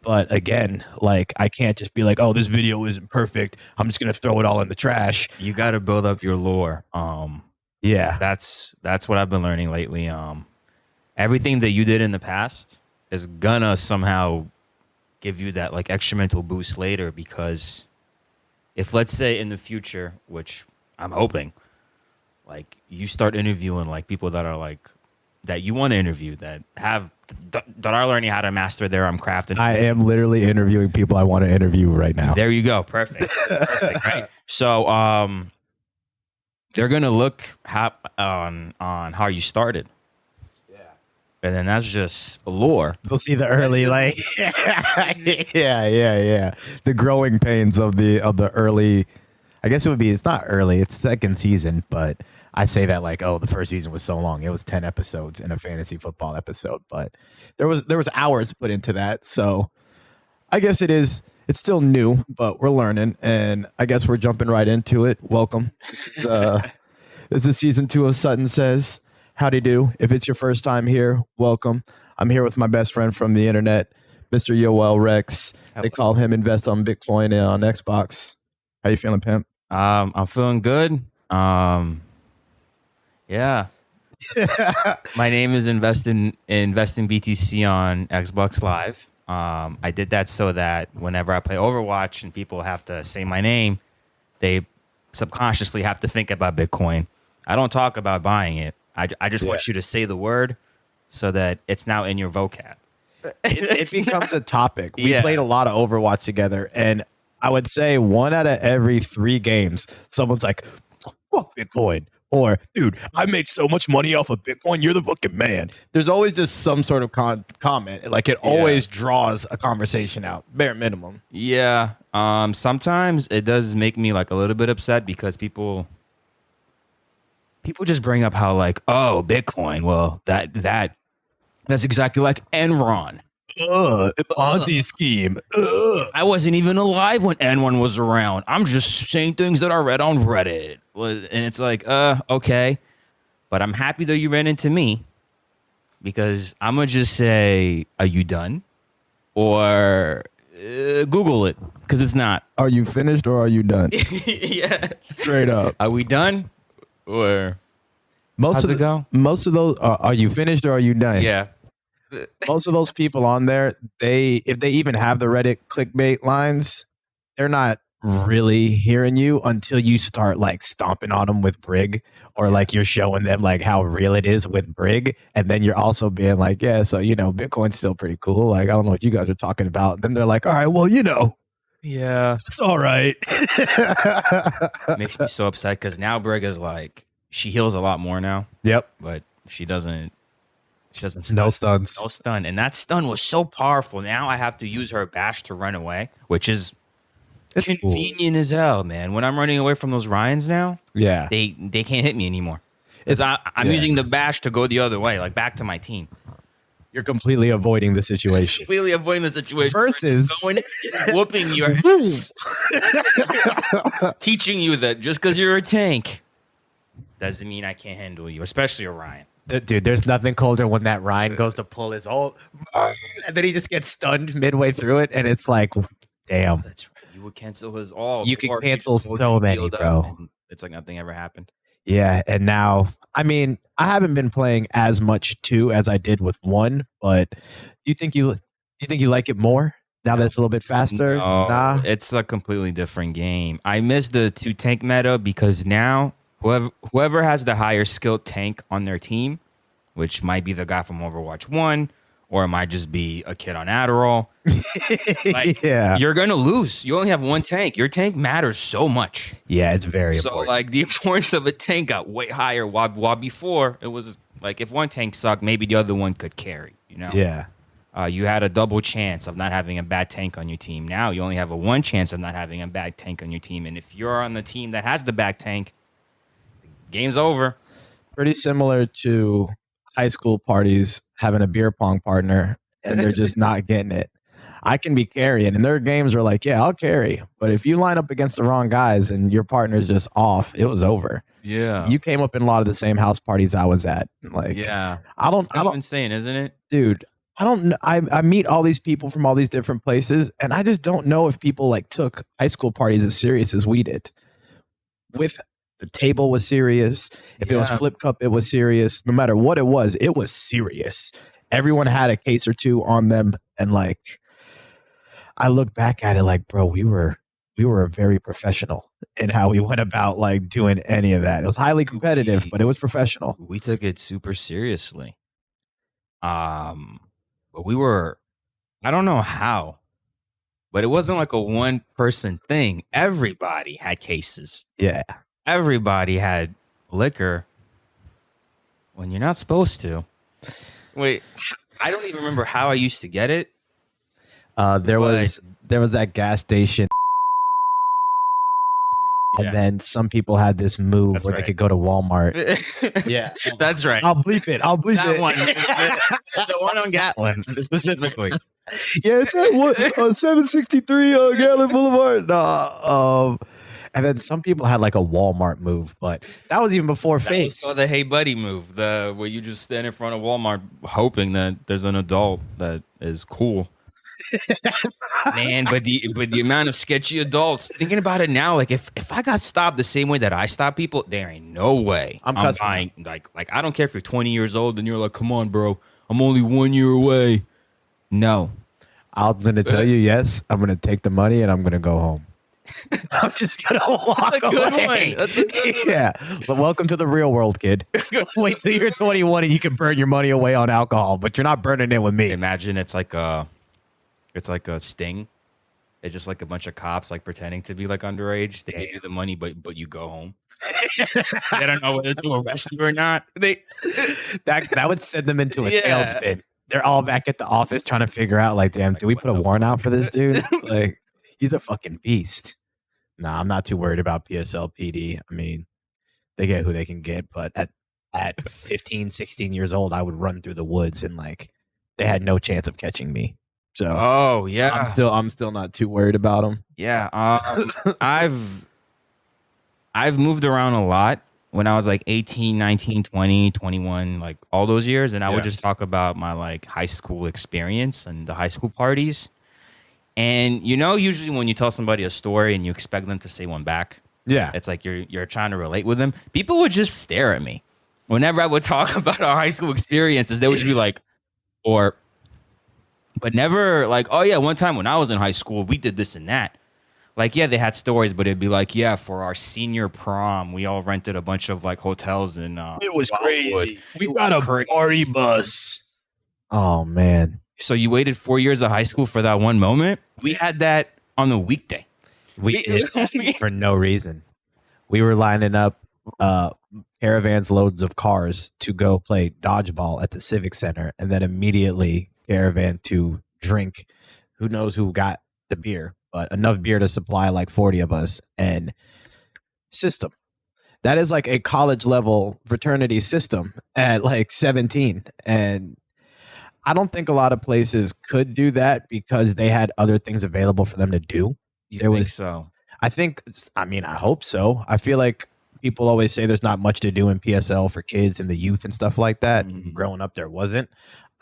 But again, like I can't just be like, oh, this video isn't perfect, I'm just gonna throw it all in the trash. You got to build up your lore. Yeah, That's what I've been learning lately. Everything that you did in the past is gonna somehow give you that like extra mental boost later, because if, let's say, in the future, which I'm hoping, like you start interviewing like people that are like that you want to interview, that are learning how to master their craft. And I am literally interviewing people I want to interview right now. there you go. Perfect. Right. So they're gonna look on how you started. Yeah. And then that's just lore. They'll see the early like yeah. The growing pains of the early. I guess it's not early, it's second season, but I say that like, oh, the first season was so long. It was 10 episodes in a fantasy football episode, but there was hours put into that. So I guess it's still new, but we're learning, and I guess we're jumping right into it. Welcome. This is season 2 of Sutton Says. Howdy do. If it's your first time here, welcome. I'm here with my best friend from the internet, Mr. Yoel Rekts. They call him Invest on Bitcoin on Xbox. How you feeling, pimp? I'm feeling good. Yeah. My name is InvestInBTC on Xbox Live. I did that so that whenever I play Overwatch and people have to say my name, they subconsciously have to think about Bitcoin. I don't talk about buying it. I just want you to say the word so that it's now in your vocab. It becomes a topic. We played a lot of Overwatch together, and I would say 1 out of every 3 games, someone's like, fuck Bitcoin. Or, dude, I made so much money off of Bitcoin. You're the fucking man. There's always just some sort of comment. Like, it always draws a conversation out, bare minimum. Yeah. Sometimes it does make me like a little bit upset, because people just bring up how like, oh, Bitcoin. Well, that's exactly like Enron. Ponzi scheme. I wasn't even alive when N1 was around. I'm just saying things that I read on Reddit. And it's like, okay. But I'm happy that you ran into me, because I'm going to just say, are you done? Or Google it, because it's not. Are you finished or are you done? Yeah. Straight up. Are we done? Or most of those, are you finished or are you done? Yeah. Most of those people on there, if they even have the Reddit clickbait lines, they're not really hearing you until you start like stomping on them with Brig, or like you're showing them like how real it is with Brig, and then you're also being like, yeah, so Bitcoin's still pretty cool. Like, I don't know what you guys are talking about. Then they're like, all right, well, yeah, it's all right. Makes me so upset, because now Brig is like, she heals a lot more now. Yep, but she doesn't. No stuns. No stun. And that stun was so powerful. Now I have to use her bash to run away, which is convenient as hell, man. When I'm running away from those Ryans now, they can't hit me anymore. I'm using the bash to go the other way, like back to my team. You're completely avoiding the situation. Versus whooping your ass. Teaching you that just because you're a tank doesn't mean I can't handle you, especially a Ryan. Dude, there's nothing colder when that Ryan goes to pull his ult, and then he just gets stunned midway through it, and it's like, damn. That's right. You would cancel his ult. You can cancel so many, bro. It's like nothing ever happened. Yeah, and now, I mean, I haven't been playing as much 2 as I did with 1, but do you think you like it more now that it's a little bit faster? No, nah, it's a completely different game. I miss the 2 tank meta, because now whoever has the higher skilled tank on their team, which might be the guy from Overwatch 1, or it might just be a kid on Adderall, you're going to lose. You only have 1 tank. Your tank matters so much. Yeah, it's very important. So, like, the importance of a tank got way higher, while before it was like, if 1 tank sucked, maybe the other one could carry, Yeah. You had a double chance of not having a bad tank on your team. Now you only have a 1 chance of not having a bad tank on your team. And if you're on the team that has the bad tank, game's over. Pretty similar to high school parties having a beer pong partner, and they're just not getting it. I can be carrying, and there are games where like, yeah, I'll carry. But if you line up against the wrong guys and your partner's just off, it was over. Yeah. You came up in a lot of the same house parties I was at. Like, yeah. I don't insane, isn't it? Dude, I don't know. I meet all these people from all these different places, and I just don't know if people like took high school parties as serious as we did. With the table was serious. If it was flip cup, it was serious. No matter what it was serious. Everyone had a case or two on them, and like I look back at it like, bro, we were very professional in how we went about like doing any of that. It was highly competitive, but it was professional. We took it super seriously. But we were, I don't know how, but it wasn't like a one person thing. Everybody had cases. Yeah. Everybody had liquor when you're not supposed to. Wait, I don't even remember how I used to get it. There was that gas station. Yeah. And then some people had this move where they could go to Walmart. Yeah, that's right. I'll bleep it. That one. The one on Gatlin, specifically. Yeah, it's at 763 Gatlin Boulevard. And then some people had like a Walmart move, but that was even before Face. Oh, the Hey Buddy move, where you just stand in front of Walmart hoping that there's an adult that is cool. Man, but the amount of sketchy adults, thinking about it now, like if I got stopped the same way that I stop people, there ain't no way I'm buying. Like I don't care if you're 20 years old and you're like, come on, bro, I'm only 1 year away. No, I'm gonna tell you, yes, I'm gonna take the money and I'm gonna go home. I'm just gonna walk away. That's a good one. Yeah, but welcome to the real world, kid. Wait till you're 21 and you can burn your money away on alcohol, but you're not burning it with me. Imagine it's like a sting. It's just like a bunch of cops like pretending to be like underage. They give you the money, but you go home. They don't know whether to arrest you or not. That would send them into a tailspin. They're all back at the office trying to figure out, like, damn, do we put a warrant out for this dude? Like, he's a fucking beast. Nah, I'm not too worried about PSL PD. I mean, they get who they can get, but at 15, 16 years old, I would run through the woods and like they had no chance of catching me. So I'm still not too worried about them. Yeah. I've moved around a lot when I was like 18, 19, 20, 21, like all those years. And I would just talk about my like high school experience and the high school parties. And usually when you tell somebody a story and you expect them to say one back, it's like you're trying to relate with them. People would just stare at me whenever I would talk about our high school experiences. They would just be like, but never like, oh yeah, one time when I was in high school, we did this and that. Like, yeah, they had stories, but it'd be like, yeah, for our senior prom, we all rented a bunch of like hotels in it was Wildwood. crazy. We got a party bus. Oh man. So you waited 4 years of high school for that one moment? We had that on the weekday. We did for no reason. We were lining up caravans loads of cars to go play dodgeball at the Civic Center, and then immediately caravan to drink. Who knows who got the beer, but enough beer to supply like 40 of us. And system. That is like a college level fraternity system at like 17. And I don't think a lot of places could do that because they had other things available for them to do. So? I hope so. I feel like people always say there's not much to do in PSL for kids and the youth and stuff like that. Mm-hmm. Growing up, there wasn't.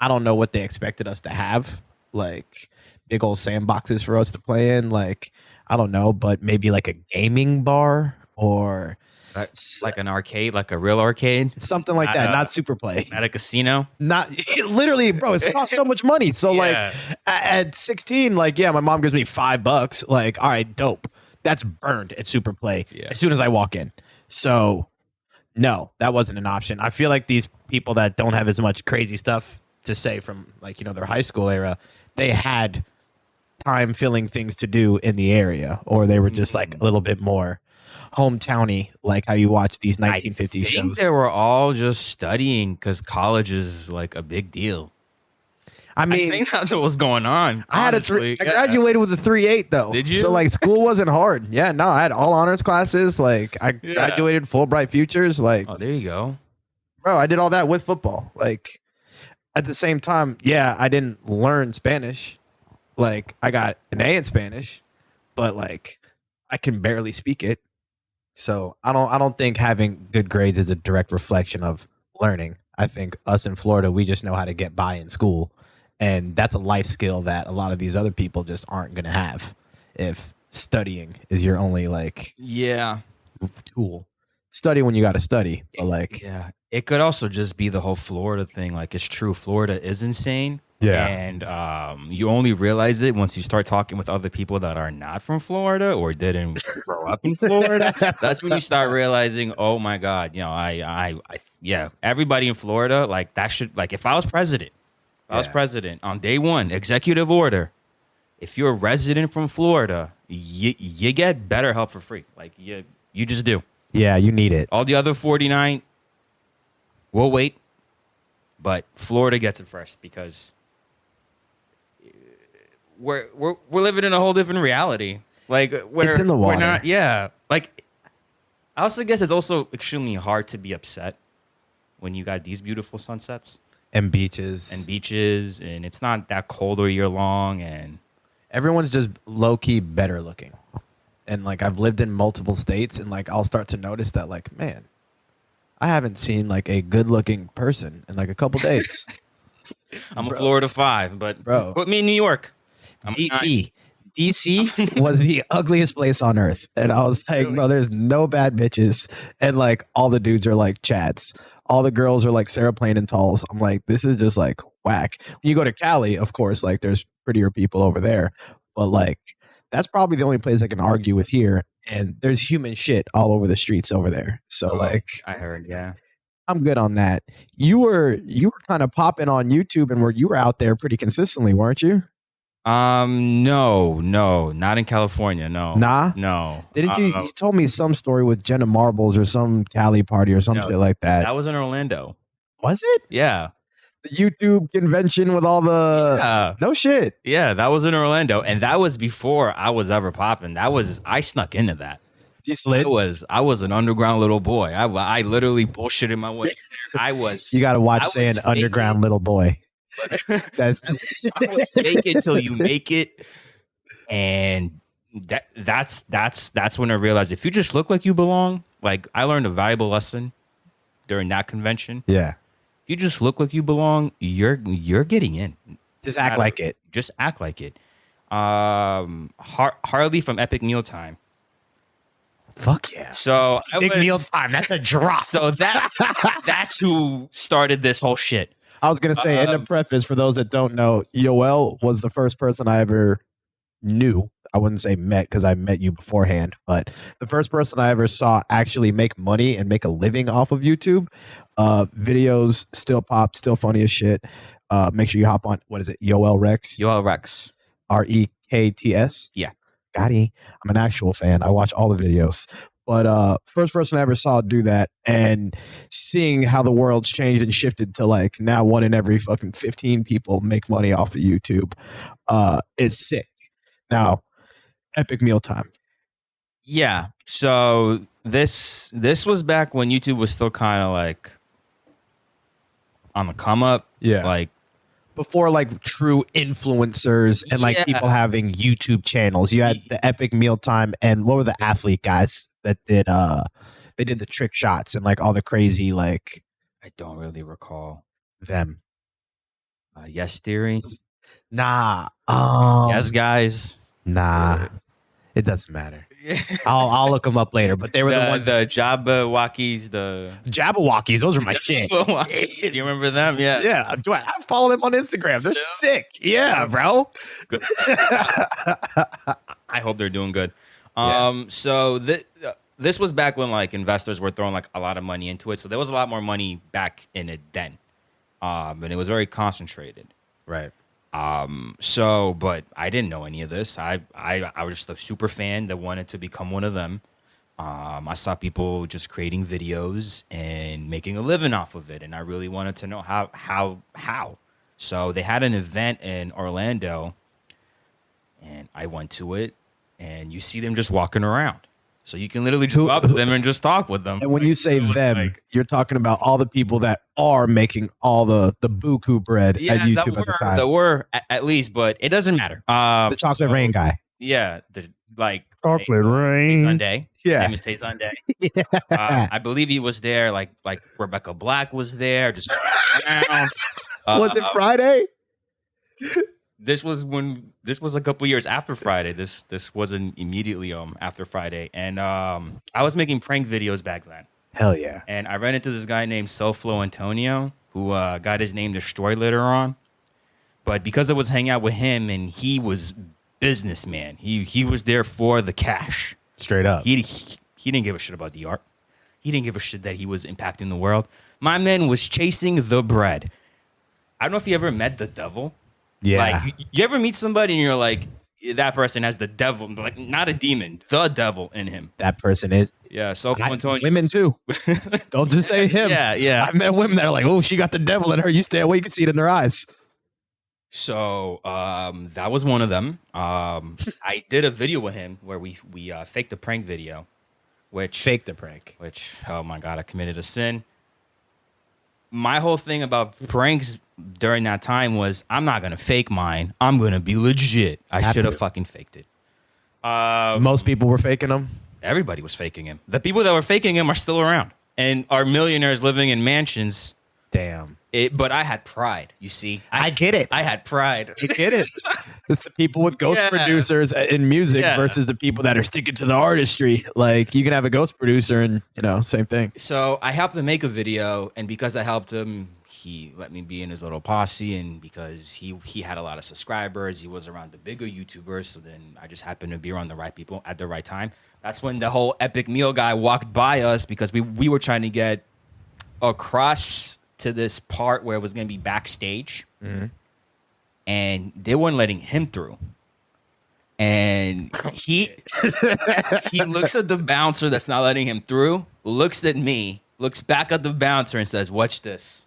I don't know what they expected us to have, like big old sandboxes for us to play in. Like, I don't know, but maybe like a gaming bar or like an arcade, like a real arcade, something like that. Not super play, not a casino. Not literally, bro. It costs so much money. So like at 16, like my mom gives me $5. Like, all right, dope. That's burned at Super Play as soon as I walk in. So no, that wasn't an option. I feel like these people that don't have as much crazy stuff to say from like their high school era, they had time filling things to do in the area, or they were just like a little bit more hometowny, like how you watch these 1950s shows. They were all just studying because college is like a big deal. I think that's what was going on. I graduated with a 3.8 though. Did you? So like school wasn't hard. Yeah, no, I had all honors classes. Like I graduated Fulbright Futures. Like, oh, there you go, bro. I did all that with football. Like at the same time, I didn't learn Spanish. Like I got an A in Spanish, but like I can barely speak it. So I don't think having good grades is a direct reflection of learning. I think us in Florida, we just know how to get by in school. And that's a life skill that a lot of these other people just aren't going to have if studying is your only like Yeah. tool. Study when you got to study, but like Yeah. It could also just be the whole Florida thing. Like, it's true. Florida is insane. Yeah. And you only realize it once you start talking with other people that are not from Florida or didn't grow up in Florida. That's when you start realizing, oh my God, yeah, everybody in Florida, like that should, like if I was president, on day one, executive order, if you're a resident from Florida, you get better help for free. Like you just do. Yeah, you need it. All the other 49, we'll wait. But Florida gets it first because we're living in a whole different reality. Like It's in the water. We're not, yeah. Like I also guess it's also extremely hard to be upset when you got these beautiful sunsets And beaches. and it's not that cold all year long, and Everyone's just low key better looking. And like I've lived in multiple states and like I'll start to notice that like, man, I haven't seen like a good looking person in like a couple days. I'm a Florida 5, but Bro. put me in New York. I'm DC. DC was the ugliest place on earth. And I was like, bro, there's no bad bitches. And like all the dudes are like Chads. All the girls are like Sarah Plain and Talls. I'm like, this is just like whack. When you go to Cali, of course, like there's prettier people over there. But like that's probably the only place I can argue with here. And there's human shit all over the streets over there. So like I heard, yeah. I'm good on that. You were kind of popping on YouTube and you were out there pretty consistently, weren't you? No, not in California. No, no. Didn't you? You told me some story with Jenna Marbles or some Cali party or something like that. That was in Orlando. Was it? Yeah. The YouTube convention with all the no shit. Yeah, that was in Orlando, and that was before I was ever popping. I snuck into that. You slid? I was an underground little boy. I literally bullshitted my way. You got to watch saying underground little boy. That's fake it till you make it, and that's when I realized if you just look like you belong. Like I learned a valuable lesson during that convention. Yeah, if you just look like you belong, you're getting in. Just act like it. Just act like it. Harley from Epic Mealtime. Fuck yeah! So Big Mealtime. That's a drop. So that's who started this whole shit. I was going to say, in the preface, for those that don't know, Yoel was the first person I ever knew. I wouldn't say met because I met you beforehand, but the first person I ever saw actually make money and make a living off of YouTube. Videos still pop, still funny as shit. Make sure you hop on, what is it? Yoel Rekts? Yoel Rekts. Rekts? Yeah. Gotti. I'm an actual fan. I watch all the videos. But first person I ever saw do that and seeing how the world's changed and shifted to like now 1 in every fucking 15 people make money off of YouTube. It's sick. Now, Epic Mealtime. Yeah. So this was back when YouTube was still kind of like on the come up. Yeah. Like before like true influencers and like people having YouTube channels. You had the Epic Mealtime and what were the athlete guys that did they did the trick shots and like all the crazy like I don't really recall them. Yes Theory. Nah. Yes guys. Nah. It doesn't matter. I'll look them up later, but they were the ones. The Jabberwockies, Jabberwockies, those are my shit. Do you remember them? Yeah. Yeah. Do I follow them on Instagram? They're sick. Yeah, bro. Good. I hope they're doing good. Yeah. So this was back when like investors were throwing like a lot of money into it. So there was a lot more money back in it then. And it was very concentrated. Right. So, but I didn't know any of this. I was just a super fan that wanted to become one of them. I saw people just creating videos and making a living off of it. And I really wanted to know how. So they had an event in Orlando and I went to it and you see them just walking around. So you can literally just go up to them and just talk with them. And when you say them, you're talking about all the people that are making all the buku bread at YouTube at the time. There were at least, but it doesn't matter. The chocolate rain guy. Yeah, the chocolate rain Sunday. Yeah, name is Tay Sunday. I believe he was there. Like Rebecca Black was there. Just was it Friday? this was a couple years after Friday. This wasn't immediately after Friday, and I was making prank videos back then. Hell yeah. And I ran into this guy named Soflo Antonio, who got his name destroyed later on. But because I was hanging out with him, and he was businessman, he was there for the cash. Straight up. He didn't give a shit about the art. He didn't give a shit that he was impacting the world. My man was chasing the bread. I don't know if you ever met the devil. Yeah. Like, you ever meet somebody and you're like, that person has the devil, like not a demon, the devil in him. That person is. Yeah, Soflo Antonio. Women too. Don't just say him. Yeah. I've met women that are like, oh, she got the devil in her. You stay away. You can see it in their eyes. So that was one of them. I did a video with him where we faked a prank video, Fake the prank. Which, oh my God, I committed a sin. My whole thing about pranks during that time was, I'm not going to fake mine. I'm going to be legit. I should have fucking faked it. Most people were faking them. Everybody was faking him. The people that were faking him are still around and are millionaires living in mansions. Damn. But I had pride, you see. I get it. I had pride. I get it. It's the people with ghost producers in music versus the people that are sticking to the artistry. Like, you can have a ghost producer and, same thing. So I helped him make a video, and because I helped him, he let me be in his little posse, and because he had a lot of subscribers, he was around the bigger YouTubers, so then I just happened to be around the right people at the right time. That's when the whole Epic Meal guy walked by us, because we were trying to get across to this part where it was going to be backstage, and they weren't letting him through. And he looks at the bouncer that's not letting him through, looks at me, looks back at the bouncer and says, "Watch this.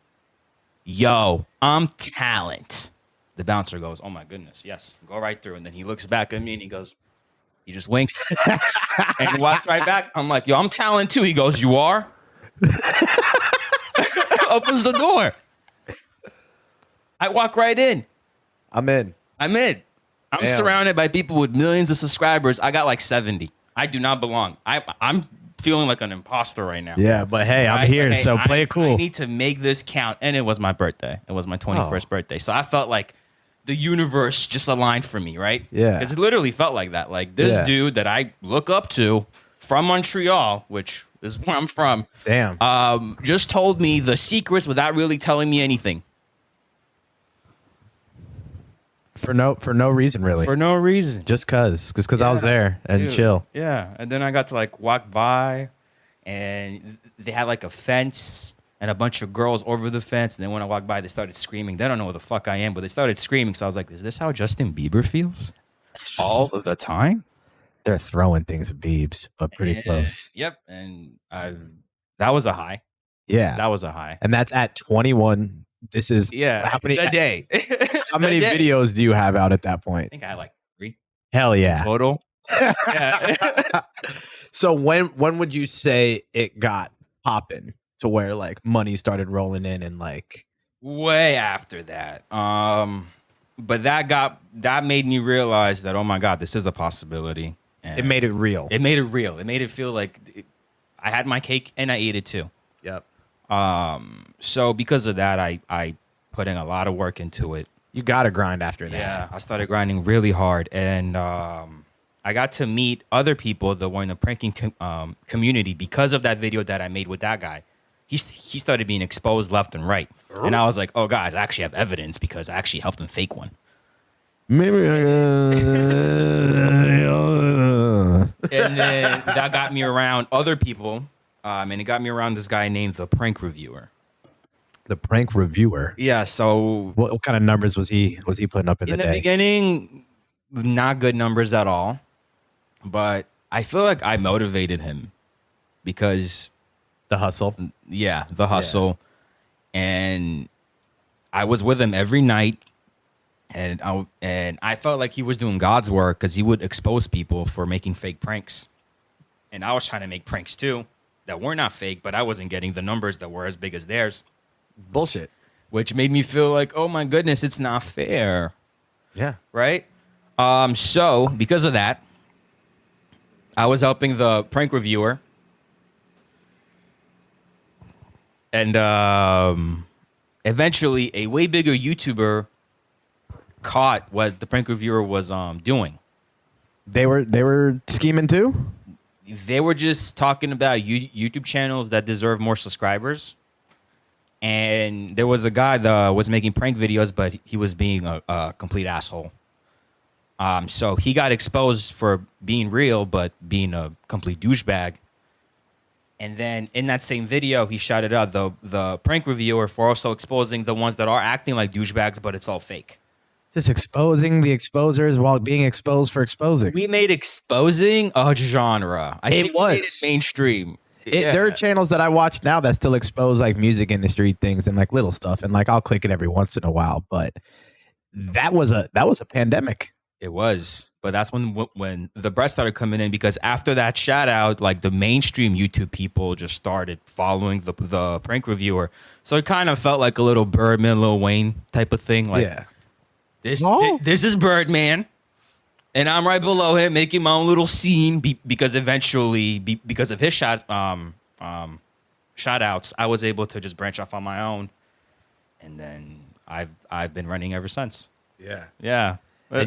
Yo, I'm talent." The bouncer goes, "Oh my goodness, yes, go right through." And then he looks back at me and he goes, he just winks and he walks right back. I'm like, "Yo, I'm talent too." He goes, "You are?" Opens the door. I walk right in. I'm in. I'm Damn. surrounded by people with millions of subscribers. I got like 70. I do not belong. I'm feeling like an imposter right now. Yeah, but hey, I'm here, Hey, so play it cool. I need to make this count. And it was my birthday. It was my 21st birthday. So I felt like the universe just aligned for me, right? Yeah. Because it literally felt like that. Like, this dude that I look up to from Montreal, which is where I'm from. Damn. Just told me the secrets without really telling me anything. For no reason, really. For no reason. Just cause I was there and Dude, chill. Yeah. And then I got to like walk by, and they had like a fence and a bunch of girls over the fence. And then when I walked by, they started screaming. They don't know who the fuck I am, but they started screaming. So I was like, is this how Justin Bieber feels? All of the time? They're throwing things at Biebs, but pretty close. Yep. And that was a high. Yeah. That was a high. And that's at 21. This is how many a day. How many videos do you have out at that point? I think I had like 3 Hell yeah. total. Yeah. So when would you say it got popping to where like money started rolling in and like Way after that. But that made me realize that, oh my God, this is a possibility. And it made it real? It made it real. It made it feel like I had my cake and I ate it too. Yep. So because of that, I put in a lot of work into it. You got to grind after that. Yeah, I started grinding really hard, and I got to meet other people that were in the pranking community because of that video that I made with that guy. He started being exposed left and right, and I was like, "Oh, guys, I actually have evidence because I actually helped him fake one." Maybe And then that got me around other people, and it got me around this guy named the Prank Reviewer. The Prank Reviewer. Yeah. So what kind of numbers was he putting up in the day? In the beginning, not good numbers at all, but I feel like I motivated him because the hustle. Yeah, the hustle, and I was with him every night, and I felt like he was doing God's work because he would expose people for making fake pranks, and I was trying to make pranks too that were not fake, but I wasn't getting the numbers that were as big as theirs. Bullshit. Which made me feel like, oh my goodness, it's not fair. Yeah. Right? So because of that, I was helping the Prank Reviewer. And eventually a way bigger YouTuber caught what the prank reviewer was doing. They were scheming too. They were just talking about YouTube channels that deserve more subscribers. And there was a guy that was making prank videos, but he was being a complete asshole. So he got exposed for being real, but being a complete douchebag. And then in that same video, he shouted out the prank reviewer for also exposing the ones that are acting like douchebags, but it's all fake. Just exposing the exposers while being exposed for exposing. We made exposing a genre. I think was we made it mainstream. There are channels that I watch now that still expose like music industry things and like little stuff, and like I'll click it every once in a while. But that was a pandemic. It was, but that's when the breast started coming in, because after that shout out, like the mainstream YouTube people just started following the prank reviewer. So it kind of felt like a little Birdman, Lil Wayne type of thing. Like, yeah, this is Birdman, and I'm right below him making my own little scene because eventually, because of his shout outs, I was able to just branch off on my own, and then I've been running ever since. Yeah. I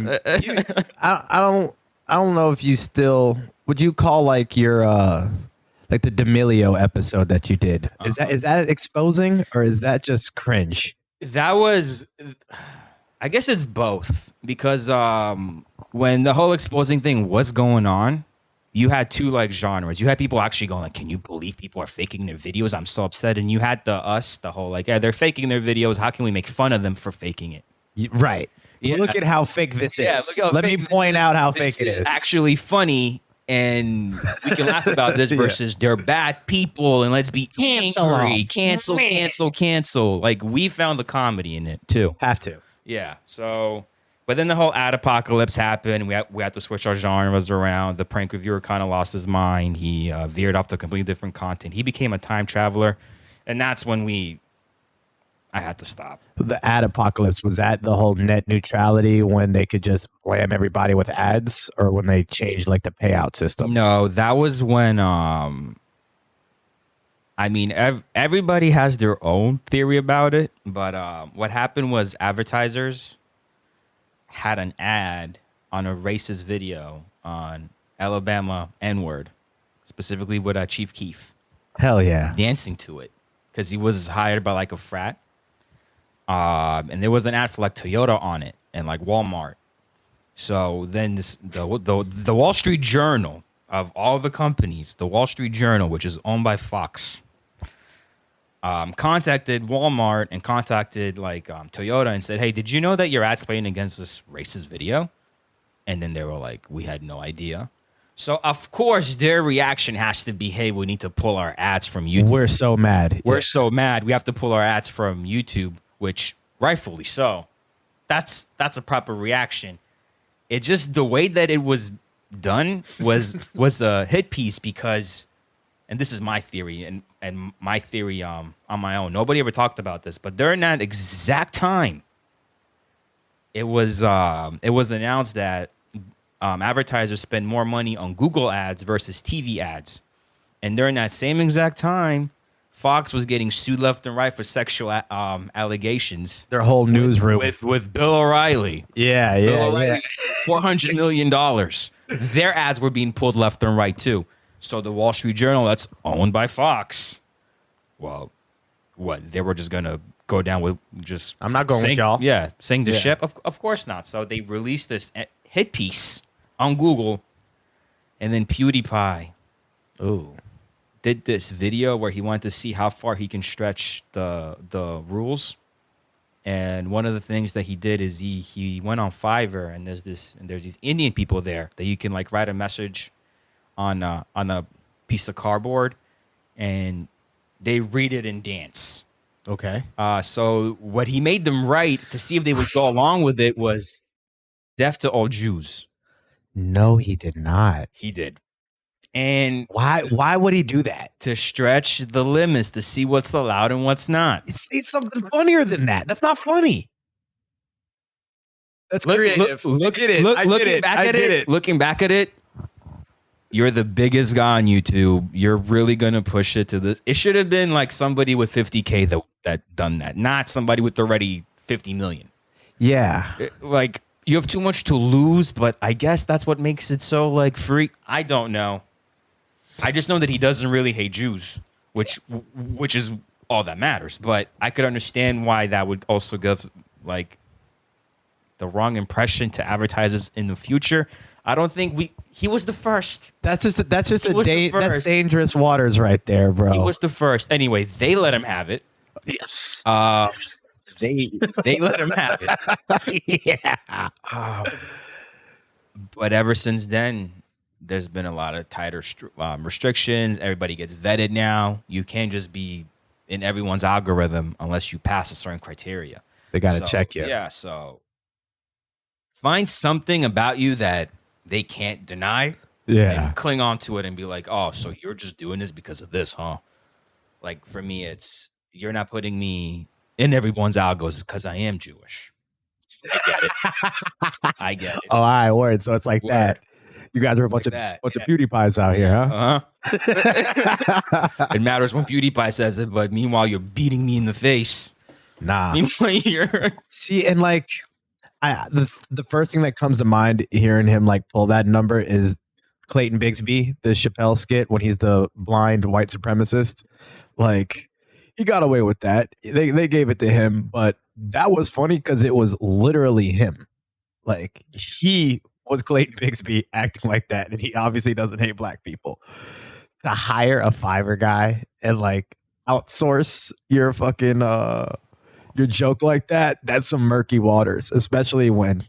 don't know if you still would you call like your like the D'Amelio episode that you did. Is that exposing or is that just cringe? That was, I guess it's both, because when the whole exposing thing was going on, you had two like genres. You had people actually going like, "Can you believe people are faking their videos? I'm so upset." And you had the whole like, "Yeah, they're faking their videos. How can we make fun of them for faking it?" Right. Yeah. Look at how fake this is. Look how Let me point out how this fake it is. Actually funny, and we can laugh about this versus they're bad people and let's be angry. Cancel. Like, we found the comedy in it too. Have to. Yeah. So, but then the whole apocolypse happened. We had to switch our genres around. The prank reviewer kind of lost his mind. He veered off to completely different content. He became a time traveler, and that's when I had to stop. The ad apocalypse, was that the whole net neutrality when they could just blam everybody with ads, or when they changed like the payout system? No, that was when I mean, everybody has their own theory about it, but what happened was advertisers had an ad on a racist video on Alabama N-word, specifically with Chief Keef. Hell yeah. Dancing to it because he was hired by like a frat. And there was an ad for like Toyota on it and like Walmart. So then the Wall Street Journal, of all the companies, the Wall Street Journal, which is owned by Fox, contacted Walmart and contacted like Toyota and said, "Hey, did you know that your ad's playing against this racist video?" And then they were like, "We had no idea." So of course their reaction has to be, "Hey, we need to pull our ads from YouTube. We're so mad. So mad. We have to pull our ads from YouTube," which rightfully so. That's a proper reaction. It just, the way that it was done was a hit piece because, and this is my theory and my theory on my own. Nobody ever talked about this, but during that exact time, it was announced that advertisers spend more money on Google ads versus TV ads, and during that same exact time, Fox was getting sued left and right for sexual allegations. Their whole newsroom with Bill O'Reilly. Yeah. $400 million. Their ads were being pulled left and right too. So the Wall Street Journal, that's owned by Fox, well, what, they were just gonna go down with just, I'm not going with y'all. Yeah, saying the ship. Of course not. So they released this hit piece on Google, and then PewDiePie did this video where he wanted to see how far he can stretch the rules. And one of the things that he did is he went on Fiverr, and there's these Indian people there that you can like write a message on a piece of cardboard, and they read it and dance. Okay. So what he made them write to see if they would go along with it was "Death to all Jews." No, he did not. He did. And why would he do that? To stretch the limits, to see what's allowed and what's not. It's something funnier than that. That's not funny. That's creative. Look at it. Looking back at it, you're the biggest guy on YouTube. You're really gonna push it to this. It should have been like somebody with 50K that done that, not somebody with already 50 million. Yeah. Like, you have too much to lose, but I guess that's what makes it so like free. I don't know. I just know that he doesn't really hate Jews, which is all that matters. But I could understand why that would also give like the wrong impression to advertisers in the future. I don't think he was the first. That's just that's first. dangerous waters right there, bro. He was the first. Anyway, they let him have it. Yes. They let him have it. Yeah. But ever since then, there's been a lot of tighter restrictions. Everybody gets vetted now. You can't just be in everyone's algorithm unless you pass a certain criteria. They got to check you. Yeah, so find something about you that they can't deny. Yeah. And cling on to it and be like, oh, so you're just doing this because of this, huh? Like, for me, it's, you're not putting me in everyone's algos because I am Jewish. I get it. Oh, all right, word. So it's like Word. that. You guys are a bunch of beauty pies out here, huh? It matters when PewDiePie says it, but meanwhile, you're beating me in the face. Nah. Meanwhile, you're... See, and like, the first thing that comes to mind hearing him like pull that number is Clayton Bigsby, the Chappelle skit when he's the blind white supremacist. Like, he got away with that. They gave it to him, but that was funny because it was literally him. Like, he was Clayton Bigsby acting like that, and he obviously doesn't hate black people. To hire a Fiverr guy and like outsource your fucking your joke like that, that's some murky waters, especially when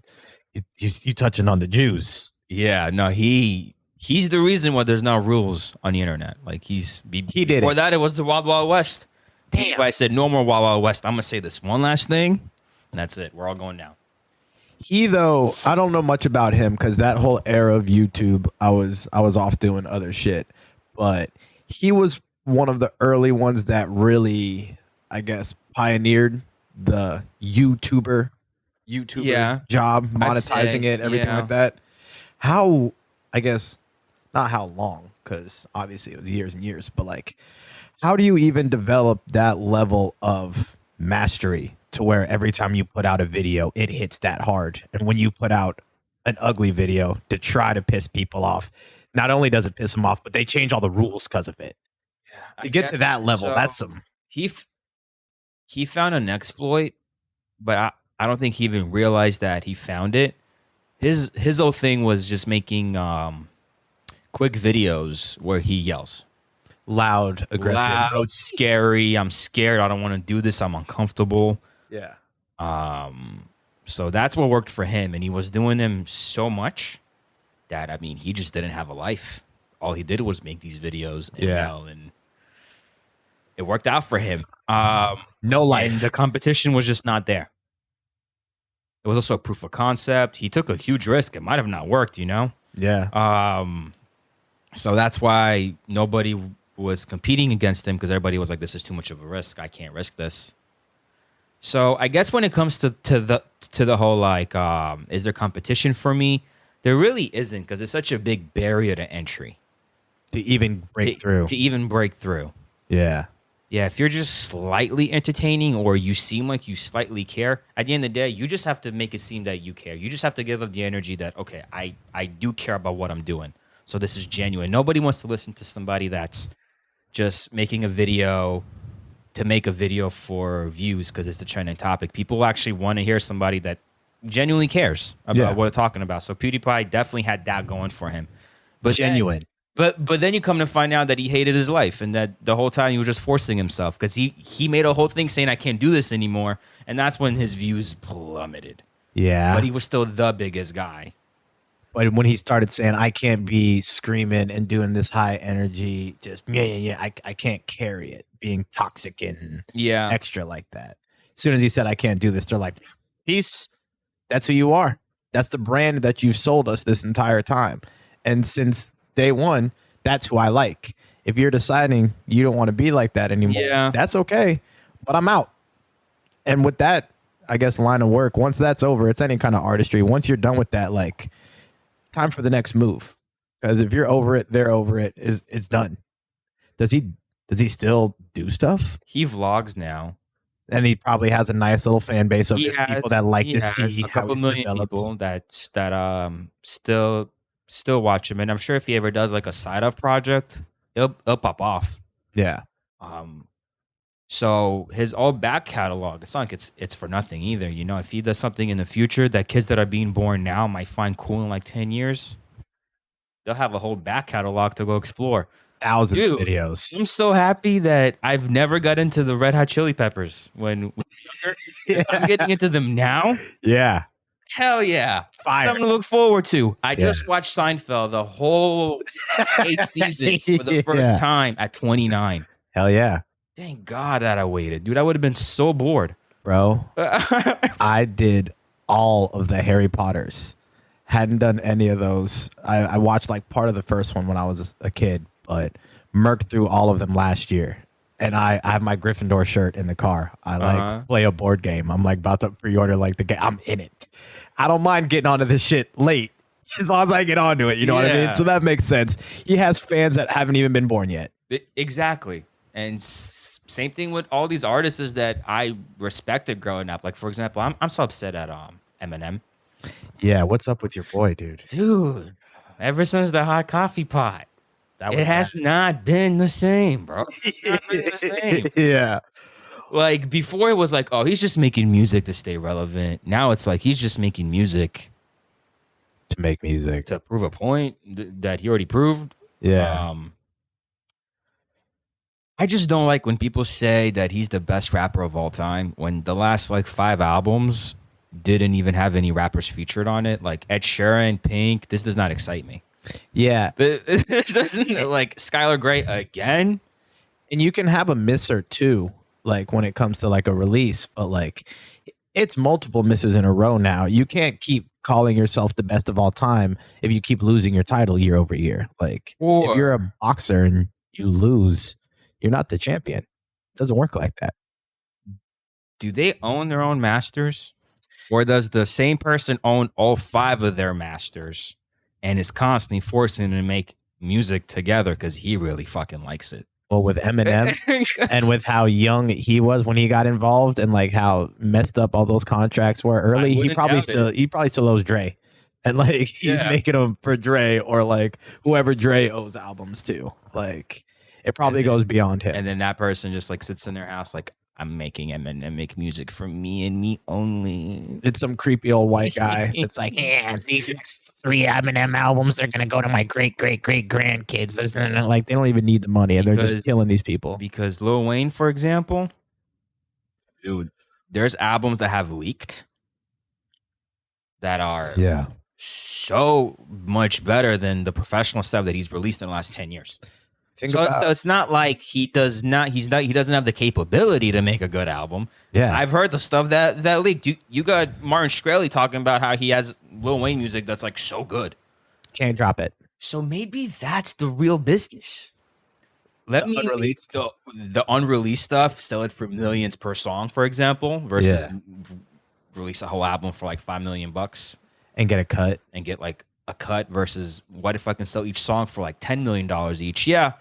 you touching on the Jews. Yeah, no, he's the reason why there's no rules on the internet. Like, he did before that, it was the Wild Wild West. Damn. If I said no more Wild Wild West, I'm gonna say this one last thing, and that's it. We're all going down. He, though, I don't know much about him because that whole era of YouTube, I was off doing other shit. But he was one of the early ones that really, I guess, pioneered the YouTuber job, monetizing it, everything like that. How, I guess, not how long, because obviously it was years and years, but like, how do you even develop that level of mastery to where every time you put out a video, it hits that hard? And when you put out an ugly video to try to piss people off, not only does it piss them off, but they change all the rules because of it. To get to that level, so that's some. He found an exploit, but I don't think he even realized that he found it. His whole thing was just making quick videos where he yells. Loud, aggressive. Loud, scary. I'm scared. I don't want to do this. I'm uncomfortable. Yeah. So that's what worked for him. And he was doing them so much that, I mean, he just didn't have a life. All he did was make these videos and yell, and it worked out for him. No life. And the competition was just not there. It was also a proof of concept. He took a huge risk. It might have not worked, you know? Yeah. So that's why nobody was competing against him, because everybody was like, this is too much of a risk. I can't risk this. So I guess when it comes to the whole, like, is there competition for me? There really isn't, because it's such a big barrier to entry. To even break through. To even break through. Yeah. Yeah, if you're just slightly entertaining or you seem like you slightly care, at the end of the day, you just have to make it seem that you care. You just have to give up the energy that, okay, I do care about what I'm doing. So this is genuine. Nobody wants to listen to somebody that's just making a video to make a video for views because it's the trending topic. People actually want to hear somebody that genuinely cares about what they're talking about. So PewDiePie definitely had that going for him. But genuine. But then you come to find out that he hated his life and that the whole time he was just forcing himself because he made a whole thing saying, I can't do this anymore. And that's when his views plummeted. Yeah. But he was still the biggest guy. But when he started saying, I can't be screaming and doing this high energy, just, I can't carry it, being toxic and extra like that. As soon as he said, I can't do this, they're like, peace. That's who you are. That's the brand that you've sold us this entire time. And since day one, that's who I like. If you're deciding you don't want to be like that anymore, that's okay. But I'm out. And with that, I guess, line of work, once that's over, it's any kind of artistry. Once you're done with that, like, time for the next move. Because if you're over it, they're over it. It's done. Does he still do stuff? He vlogs now. And he probably has a nice little fan base of his people that like he to has see a how couple he's million developed. people that still watch him, and I'm sure if he ever does like a side of project, he'll pop off. Yeah. So his all back catalog, it's not like it's for nothing either. You know, if he does something in the future that kids that are being born now might find cool in like 10 years, they'll have a whole back catalog to go explore. Thousands Dude, of videos. I'm so happy that I've never got into the Red Hot Chili Peppers when I'm getting into them now. Yeah. Hell yeah. Fire. Something to look forward to. I just watched Seinfeld, the whole 8 seasons for the first time at 29. Hell yeah. Thank God that I waited. Dude, I would have been so bored. Bro, I did all of the Harry Potters. Hadn't done any of those. I watched like part of the first one when I was a kid, but murked through all of them last year. And I have my Gryffindor shirt in the car. I like play a board game. I'm like about to pre-order like the game. I'm in it. I don't mind getting onto this shit late as long as I get onto it. You know what I mean? So that makes sense. He has fans that haven't even been born yet. Exactly. And same thing with all these artists that I respected growing up. Like, for example, I'm so upset at Eminem. Yeah, what's up with your boy, dude? Dude, ever since the hot coffee pot, it has not been the same, bro. It's not been the same. Yeah. Like, before it was like, oh, he's just making music to stay relevant. Now it's like he's just making music to make music. To prove a point that he already proved. Yeah. I just don't like when people say that he's the best rapper of all time when the last like 5 albums didn't even have any rappers featured on it. Like Ed Sheeran, Pink. This does not excite me. Yeah. This doesn't like Skylar Grey again. And you can have a miss or two, like when it comes to like a release, but like it's multiple misses in a row now. You can't keep calling yourself the best of all time if you keep losing your title year over year. Like if you're a boxer and you lose, you're not the champion. It doesn't work like that. Do they own their own masters? Or does the same person own all 5 of their masters and is constantly forcing them to make music together because he really fucking likes it? Well, with Eminem and with how young he was when he got involved and like how messed up all those contracts were early, he probably still owes Dre. And like he's making them for Dre or like whoever Dre owes albums to. Like it probably goes beyond him. And then that person just like sits in their house like, I'm making Eminem make music for me and me only. It's some creepy old white guy. It's like, yeah, these next 3 Eminem albums are gonna go to my great grandkids. Like they don't even need the money, and they're just killing these people. Because Lil Wayne, for example, dude, there's albums that have leaked that are so much better than the professional stuff that he's released in the last 10 years. So it's not like he doesn't have the capability to make a good album. Yeah. I've heard the stuff that leaked. You got Martin Shkreli talking about how he has Lil Wayne music that's like so good. Can't drop it. So maybe that's the real business. Let me the unreleased stuff, sell it for millions per song, for example, versus release a whole album for like $5 million and get a cut. And get like a cut versus what if I can sell each song for like $10 million each? Yeah,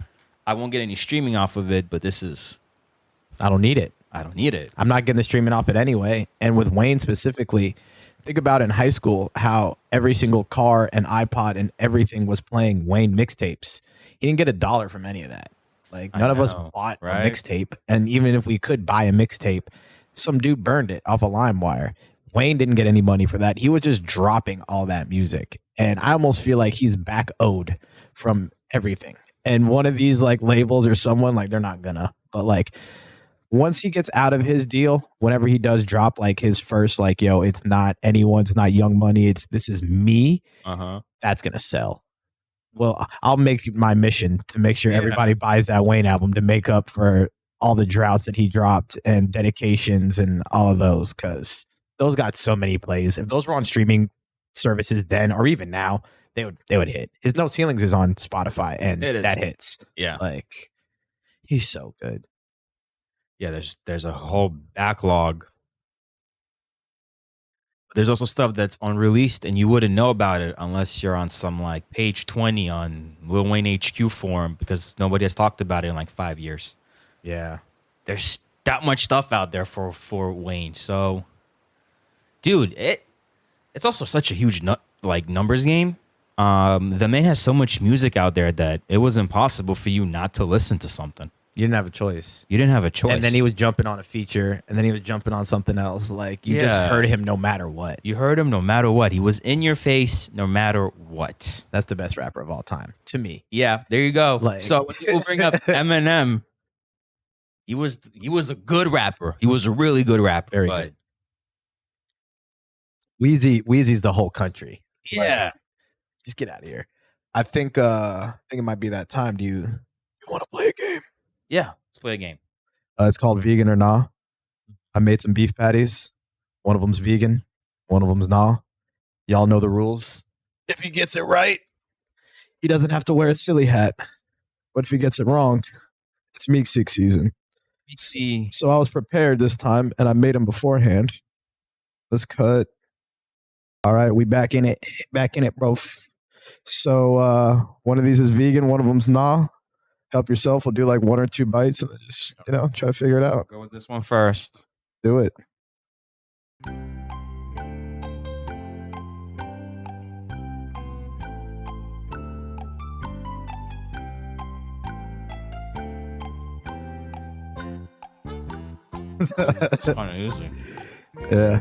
I won't get any streaming off of it, but I don't need it. I'm not getting the streaming off it anyway. And with Wayne specifically, think about in high school how every single car and iPod and everything was playing Wayne mixtapes. He didn't get $1 from any of that. Like none of us bought a mixtape. And even if we could buy a mixtape, some dude burned it off a LimeWire. Wayne didn't get any money for that. He was just dropping all that music. And I almost feel like he's back owed from everything. And one of these like labels or someone, like they're not gonna, but like once he gets out of his deal, whenever he does drop like his first, like, yo, it's not anyone's, not Young Money, this is me, that's gonna sell. Well, I'll make my mission to make sure everybody buys that Wayne album to make up for all the droughts that he dropped and dedications and all of those, because those got so many plays. If those were on streaming services then or even now, they would hit. His No Ceilings is on Spotify and that hits. Yeah. Like he's so good. Yeah, there's a whole backlog. There's also stuff that's unreleased and you wouldn't know about it unless you're on some like page 20 on Lil Wayne HQ forum because nobody has talked about it in like 5 years. Yeah. There's that much stuff out there for Wayne. So, dude, it's also such a huge numbers game. The man has so much music out there that it was impossible for you not to listen to something. You didn't have a choice. You didn't have a choice. And then he was jumping on a feature, and then he was jumping on something else. Like, you just heard him no matter what. You heard him no matter what. He was in your face no matter what. That's the best rapper of all time, to me. Yeah, there you go. Like, so when people bring up Eminem, he was a good rapper. He was a really good rapper. Very good. Wheezy's the whole country. Yeah. Like, just get out of here. I think it might be that time. Do you want to play a game? Yeah, let's play a game. It's called VeganOrNaw. I made some beef patties. One of them's vegan. One of them's nah. Y'all know the rules. If he gets it right, he doesn't have to wear a silly hat. But if he gets it wrong, it's meat sick season. So I was prepared this time, and I made them beforehand. Let's cut. All right, we back in it, bro. So one of these is vegan, one of them's nah. Help yourself. We'll do like 1 or 2 bites and then just, try to figure it out. Go with this one first. Do it. It's kind of easy. Yeah.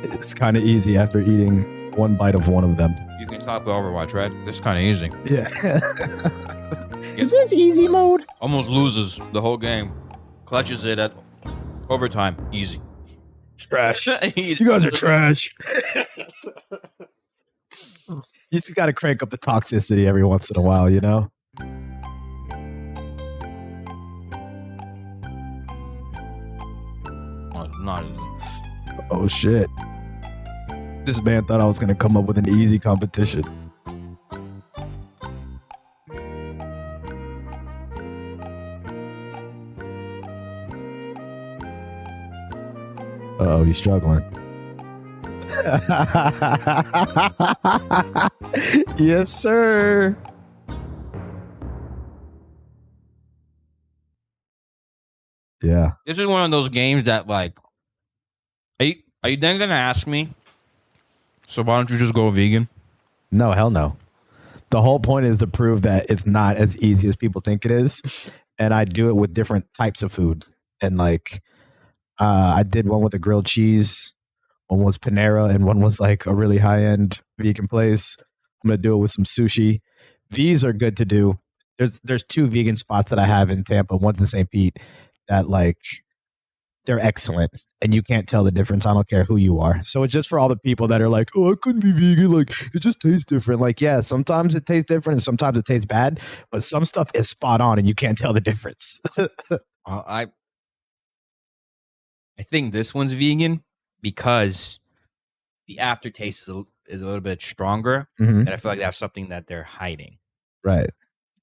It's kind of easy after eating one bite of one of them. You can top the Overwatch, right? This is kind of easy. Yeah. Is this easy mode? Almost loses the whole game. Clutches it at overtime. Easy. Trash. You guys are trash. You just got to crank up the toxicity every once in a while, Oh, it's not easy. Oh, shit. This man thought I was going to come up with an easy competition. Uh-oh, he's struggling. Yes, sir. Yeah. This is one of those games that, like, are you then gonna ask me? So why don't you just go vegan? No, hell no. The whole point is to prove that it's not as easy as people think it is, and I do it with different types of food. And like, I did one with a grilled cheese, one was Panera, and one was like a really high end vegan place. I'm gonna do it with some sushi. These are good to do. There's 2 vegan spots that I have in Tampa. One's in St. Pete that like they're excellent, and you can't tell the difference. I don't care who you are. So it's just for all the people that are like, oh, I couldn't be vegan. Like, it just tastes different. Like, yeah, sometimes it tastes different and sometimes it tastes bad, but some stuff is spot on and you can't tell the difference. I think this one's vegan because the aftertaste is a little bit stronger, and I feel like that's something that they're hiding. Right.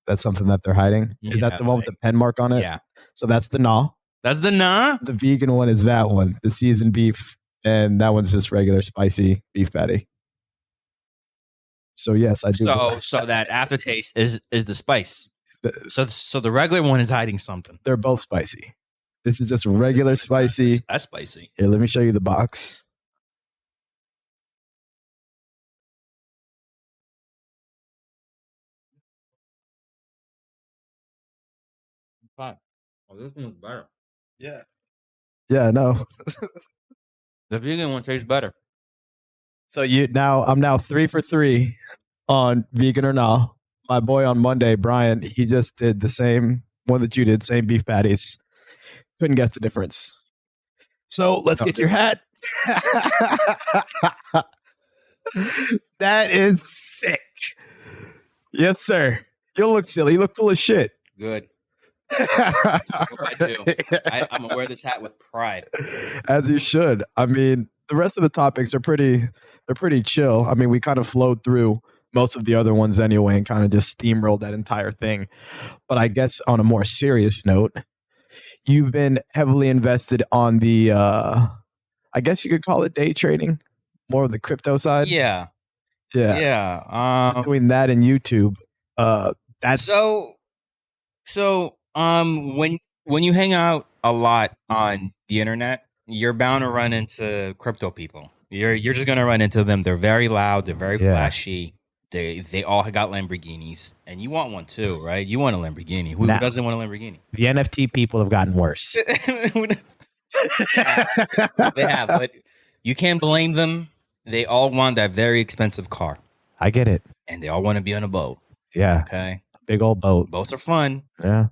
That's something that they're hiding. Is that the one with the pen mark on it? Yeah. So that's the nah. That's the nah? The vegan one is that one, the seasoned beef, and that one's just regular spicy beef patty. So yes, I do. So that aftertaste is the spice. So the regular one is hiding something. They're both spicy. This is just regular spicy. That's spicy. Here, let me show you the box. Fine. Oh, this one's better. Yeah. Yeah, no. The vegan one tastes better. So I'm now 3 for 3 on VeganOrNaw. My boy on Monday, Brian, he just did the same one that you did, same beef patties. Couldn't guess the difference. So let's get your hat. That is sick. Yes, sir. You don't look silly. You look full of shit. Good. I do. I'm gonna wear this hat with pride. As you should. I mean, the rest of the topics are pretty chill. I mean, we kind of flowed through most of the other ones anyway and kind of just steamrolled that entire thing. But I guess on a more serious note, you've been heavily invested on the I guess you could call it day trading, more of the crypto side. Yeah. Between that and YouTube, that's so when when you hang out a lot on the internet, you're bound to run into crypto people. You're just gonna run into them. They're very loud. They're very flashy. They all got Lamborghinis, and you want one too, right? You want a Lamborghini. Who doesn't want a Lamborghini? The NFT people have gotten worse. They have, but you can't blame them. They all want that very expensive car. I get it. And they all want to be on a boat. Yeah. Okay. Big old boat. Boats are fun. Yeah.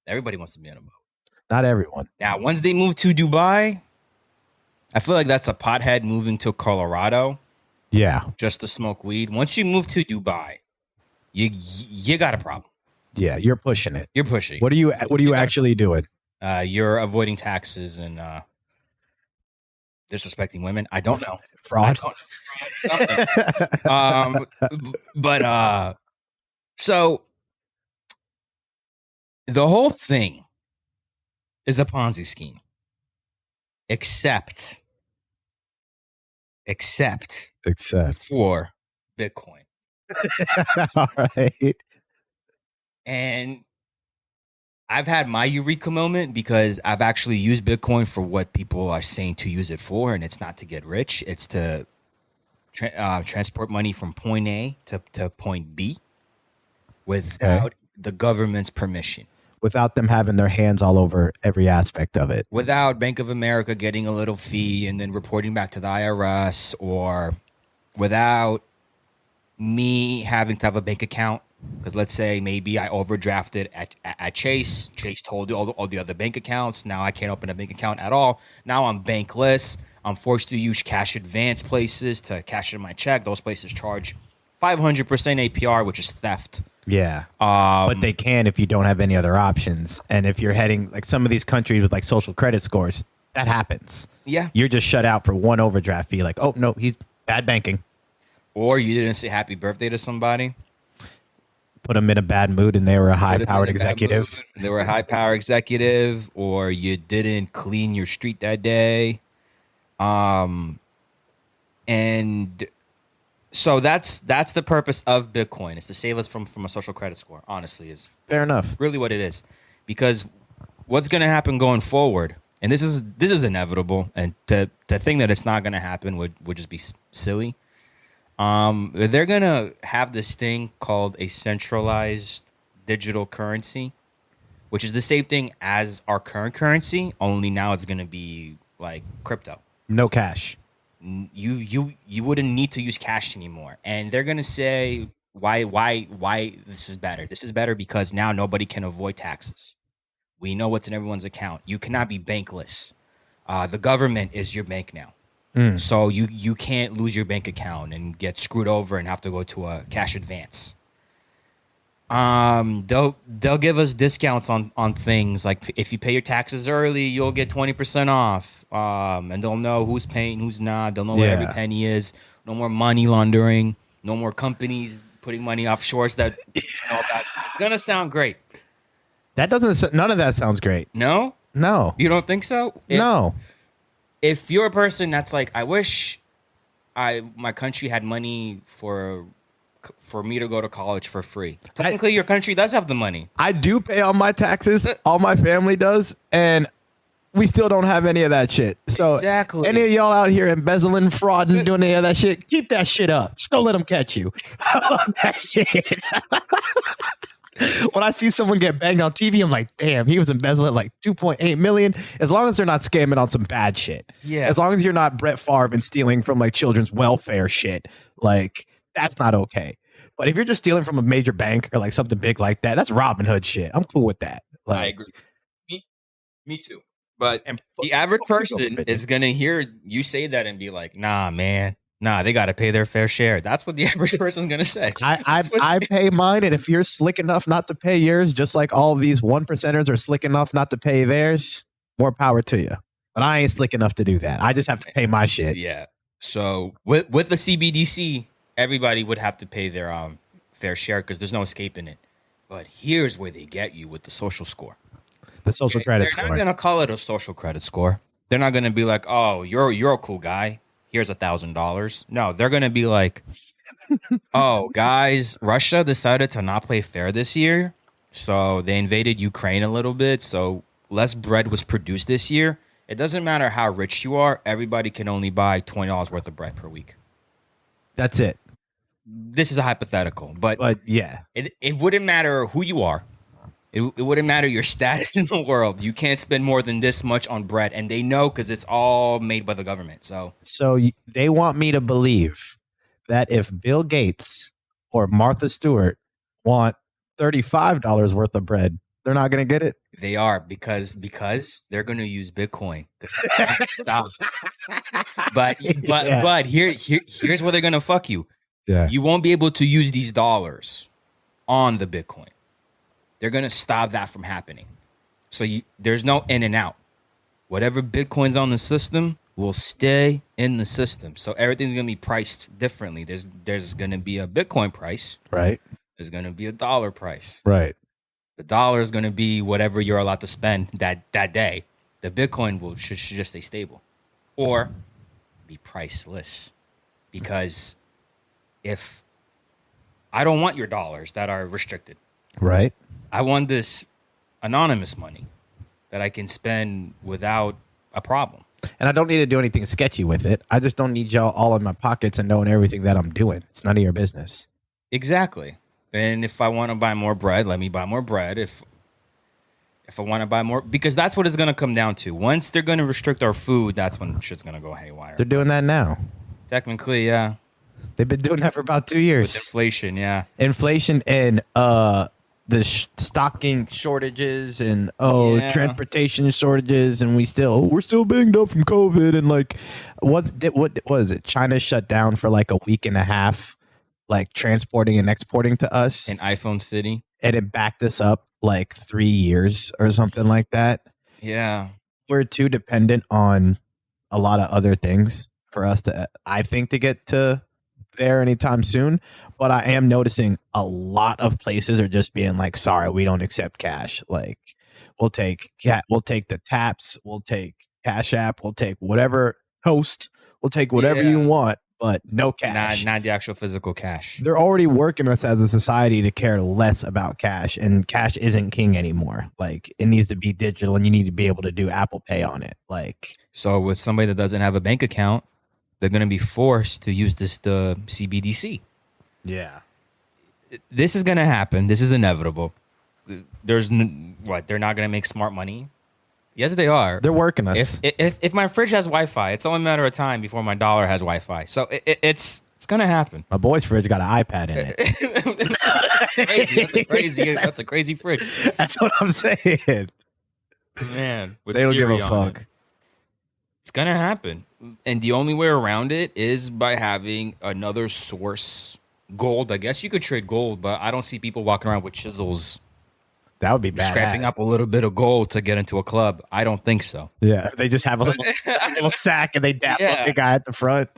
Everybody wants to be on a boat. Not everyone. Now, once they move to Dubai, I feel like that's a pothead moving to Colorado. Yeah. Just to smoke weed. Once you move to Dubai, you got a problem. Yeah, you're pushing it. You're pushing. What are you actually doing? You're avoiding taxes and disrespecting women. I don't know. Fraud. But so the whole thing is a Ponzi scheme, except for Bitcoin. All right. And I've had my eureka moment because I've actually used Bitcoin for what people are saying to use it for, and it's not to get rich. It's to transport money from point A to point B without the government's permission. Without them having their hands all over every aspect of it. Without Bank of America getting a little fee and then reporting back to the IRS, or without me having to have a bank account. Because let's say maybe I overdrafted at Chase. Chase told all the other bank accounts. Now I can't open a bank account at all. Now I'm bankless. I'm forced to use cash advance places to cash in my check. Those places charge 500% APR, which is theft. Yeah. But they can if you don't have any other options. And if you're heading like some of these countries with like social credit scores, that happens. Yeah. You're just shut out for one overdraft fee. Like, oh, no, he's bad banking. Or you didn't say happy birthday to somebody. Put them in a bad mood and they were a high-powered executive. They were a high-powered executive, or you didn't clean your street that day. And so that's the purpose of Bitcoin. It's to save us from a social credit score, honestly, is fair enough. Really what it is. Because what's going to happen going forward, and this is inevitable, and to think that it's not going to happen would just be silly. They're going to have this thing called a centralized digital currency, which is the same thing as our current currency, only now it's going to be like crypto. No cash. You wouldn't need to use cash anymore. And they're going to say why this is better. This is better because now nobody can avoid taxes. We know what's in everyone's account. You cannot be bankless. The government is your bank now. So you can't lose your bank account and get screwed over and have to go to a cash advance. They'll give us discounts on things like if you pay your taxes early, you'll get 20% off. And they'll know who's paying, who's not. They'll know where every penny is. No more money laundering. No more companies putting money offshores. That it's gonna sound great. That doesn't. None of that sounds great. No. You don't think so? No. If you're a person that's like, I wish my country had money for me to go to college for free. Technically, your country does have the money. I do pay all my taxes. All my family does. And we still don't have any of that shit. So exactly. Any of y'all out here embezzling, fraud, and doing any of that shit, keep that shit up. Just don't let them catch you. That shit. When I see someone get banged on TV, I'm like, damn, he was embezzling like 2.8 million. As long as they're not scamming on some bad shit. Yeah. As long as you're not Brett Favre and stealing from like children's welfare shit, like that's not okay. But if you're just stealing from a major bank or like something big like that, that's Robin Hood shit. I'm cool with that. Like, I agree. Me too. But the average person is going to hear you say that and be like, nah, man. Nah, they got to pay their fair share. That's what the average person's going to say. I pay mine, and if you're slick enough not to pay yours, just like all these 1%ers are slick enough not to pay theirs, more power to you. But I ain't slick enough to do that. I just have to pay my shit. Yeah. So with the CBDC, everybody would have to pay their fair share because there's no escaping it. But here's where they get you with the social score. The social credit score. They're not going to call it a social credit score. They're not going to be like, oh, you're a cool guy. Here's $1,000. No, they're going to be like, oh, guys, Russia decided to not play fair this year. So they invaded Ukraine a little bit. So less bread was produced this year, it doesn't matter how rich you are. Everybody can only buy $20 worth of bread per week. That's it. This is a hypothetical, but yeah, it wouldn't matter who you are. It wouldn't matter your status in the world. You can't spend more than this much on bread. And they know because it's all made by the government. So they want me to believe that if Bill Gates or Martha Stewart want $35 worth of bread, they're not going to get it. They are because they're going to use Bitcoin. Stop. But here's where they're going to fuck you. Yeah. You won't be able to use these dollars on the Bitcoin. They're going to stop that from happening. So there's no in and out. Whatever Bitcoin's on the system will stay in the system. So everything's going to be priced differently. There's going to be a Bitcoin price. Right. There's going to be a dollar price. Right. The dollar is going to be whatever you're allowed to spend that day. The Bitcoin should just stay stable or be priceless. Because if I don't want your dollars that are restricted. Right. I want this anonymous money that I can spend without a problem. And I don't need to do anything sketchy with it. I just don't need y'all all in my pockets and knowing everything that I'm doing. It's none of your business. Exactly. And if I want to buy more bread, let me buy more bread. If I want to buy more, because that's what it's going to come down to. Once they're going to restrict our food, that's when shit's going to go haywire. They're doing that now. Technically, yeah. They've been doing that for about 2 years. With inflation, yeah. Inflation and the stocking shortages and transportation shortages, and we're still banged up from COVID, and like what was it? China shut down for like a week and a half, like transporting and exporting to us in iPhone City, and it backed us up like 3 years or something like that. Yeah, we're too dependent on a lot of other things for us to, I think, to get to there anytime soon. But I am noticing a lot of places are just being like, sorry, we don't accept cash. Like we'll take the taps, we'll take Cash App, we'll take whatever host, we'll take whatever you want, but no cash. Not the actual physical cash. They're already working us as a society to care less about cash, and cash isn't king anymore. Like it needs to be digital, and you need to be able to do Apple Pay on it. Like, so with somebody that doesn't have a bank account, they're going to be forced to use the CBDC. Yeah. This is going to happen. This is inevitable. They're not going to make smart money? Yes, they are. They're working us. If my fridge has Wi-Fi, it's only a matter of time before my dollar has Wi-Fi. So it's going to happen. My boy's fridge got an iPad in it. That's a crazy fridge. That's what I'm saying. Man, they don't give a fuck. It's going to happen. And the only way around it is by having another source. Gold. I guess you could trade gold, but I don't see people walking around with chisels. That would be bad. Scraping up a little bit of gold to get into a club. I don't think so. Yeah, they just have a little sack and they dap up the guy at the front.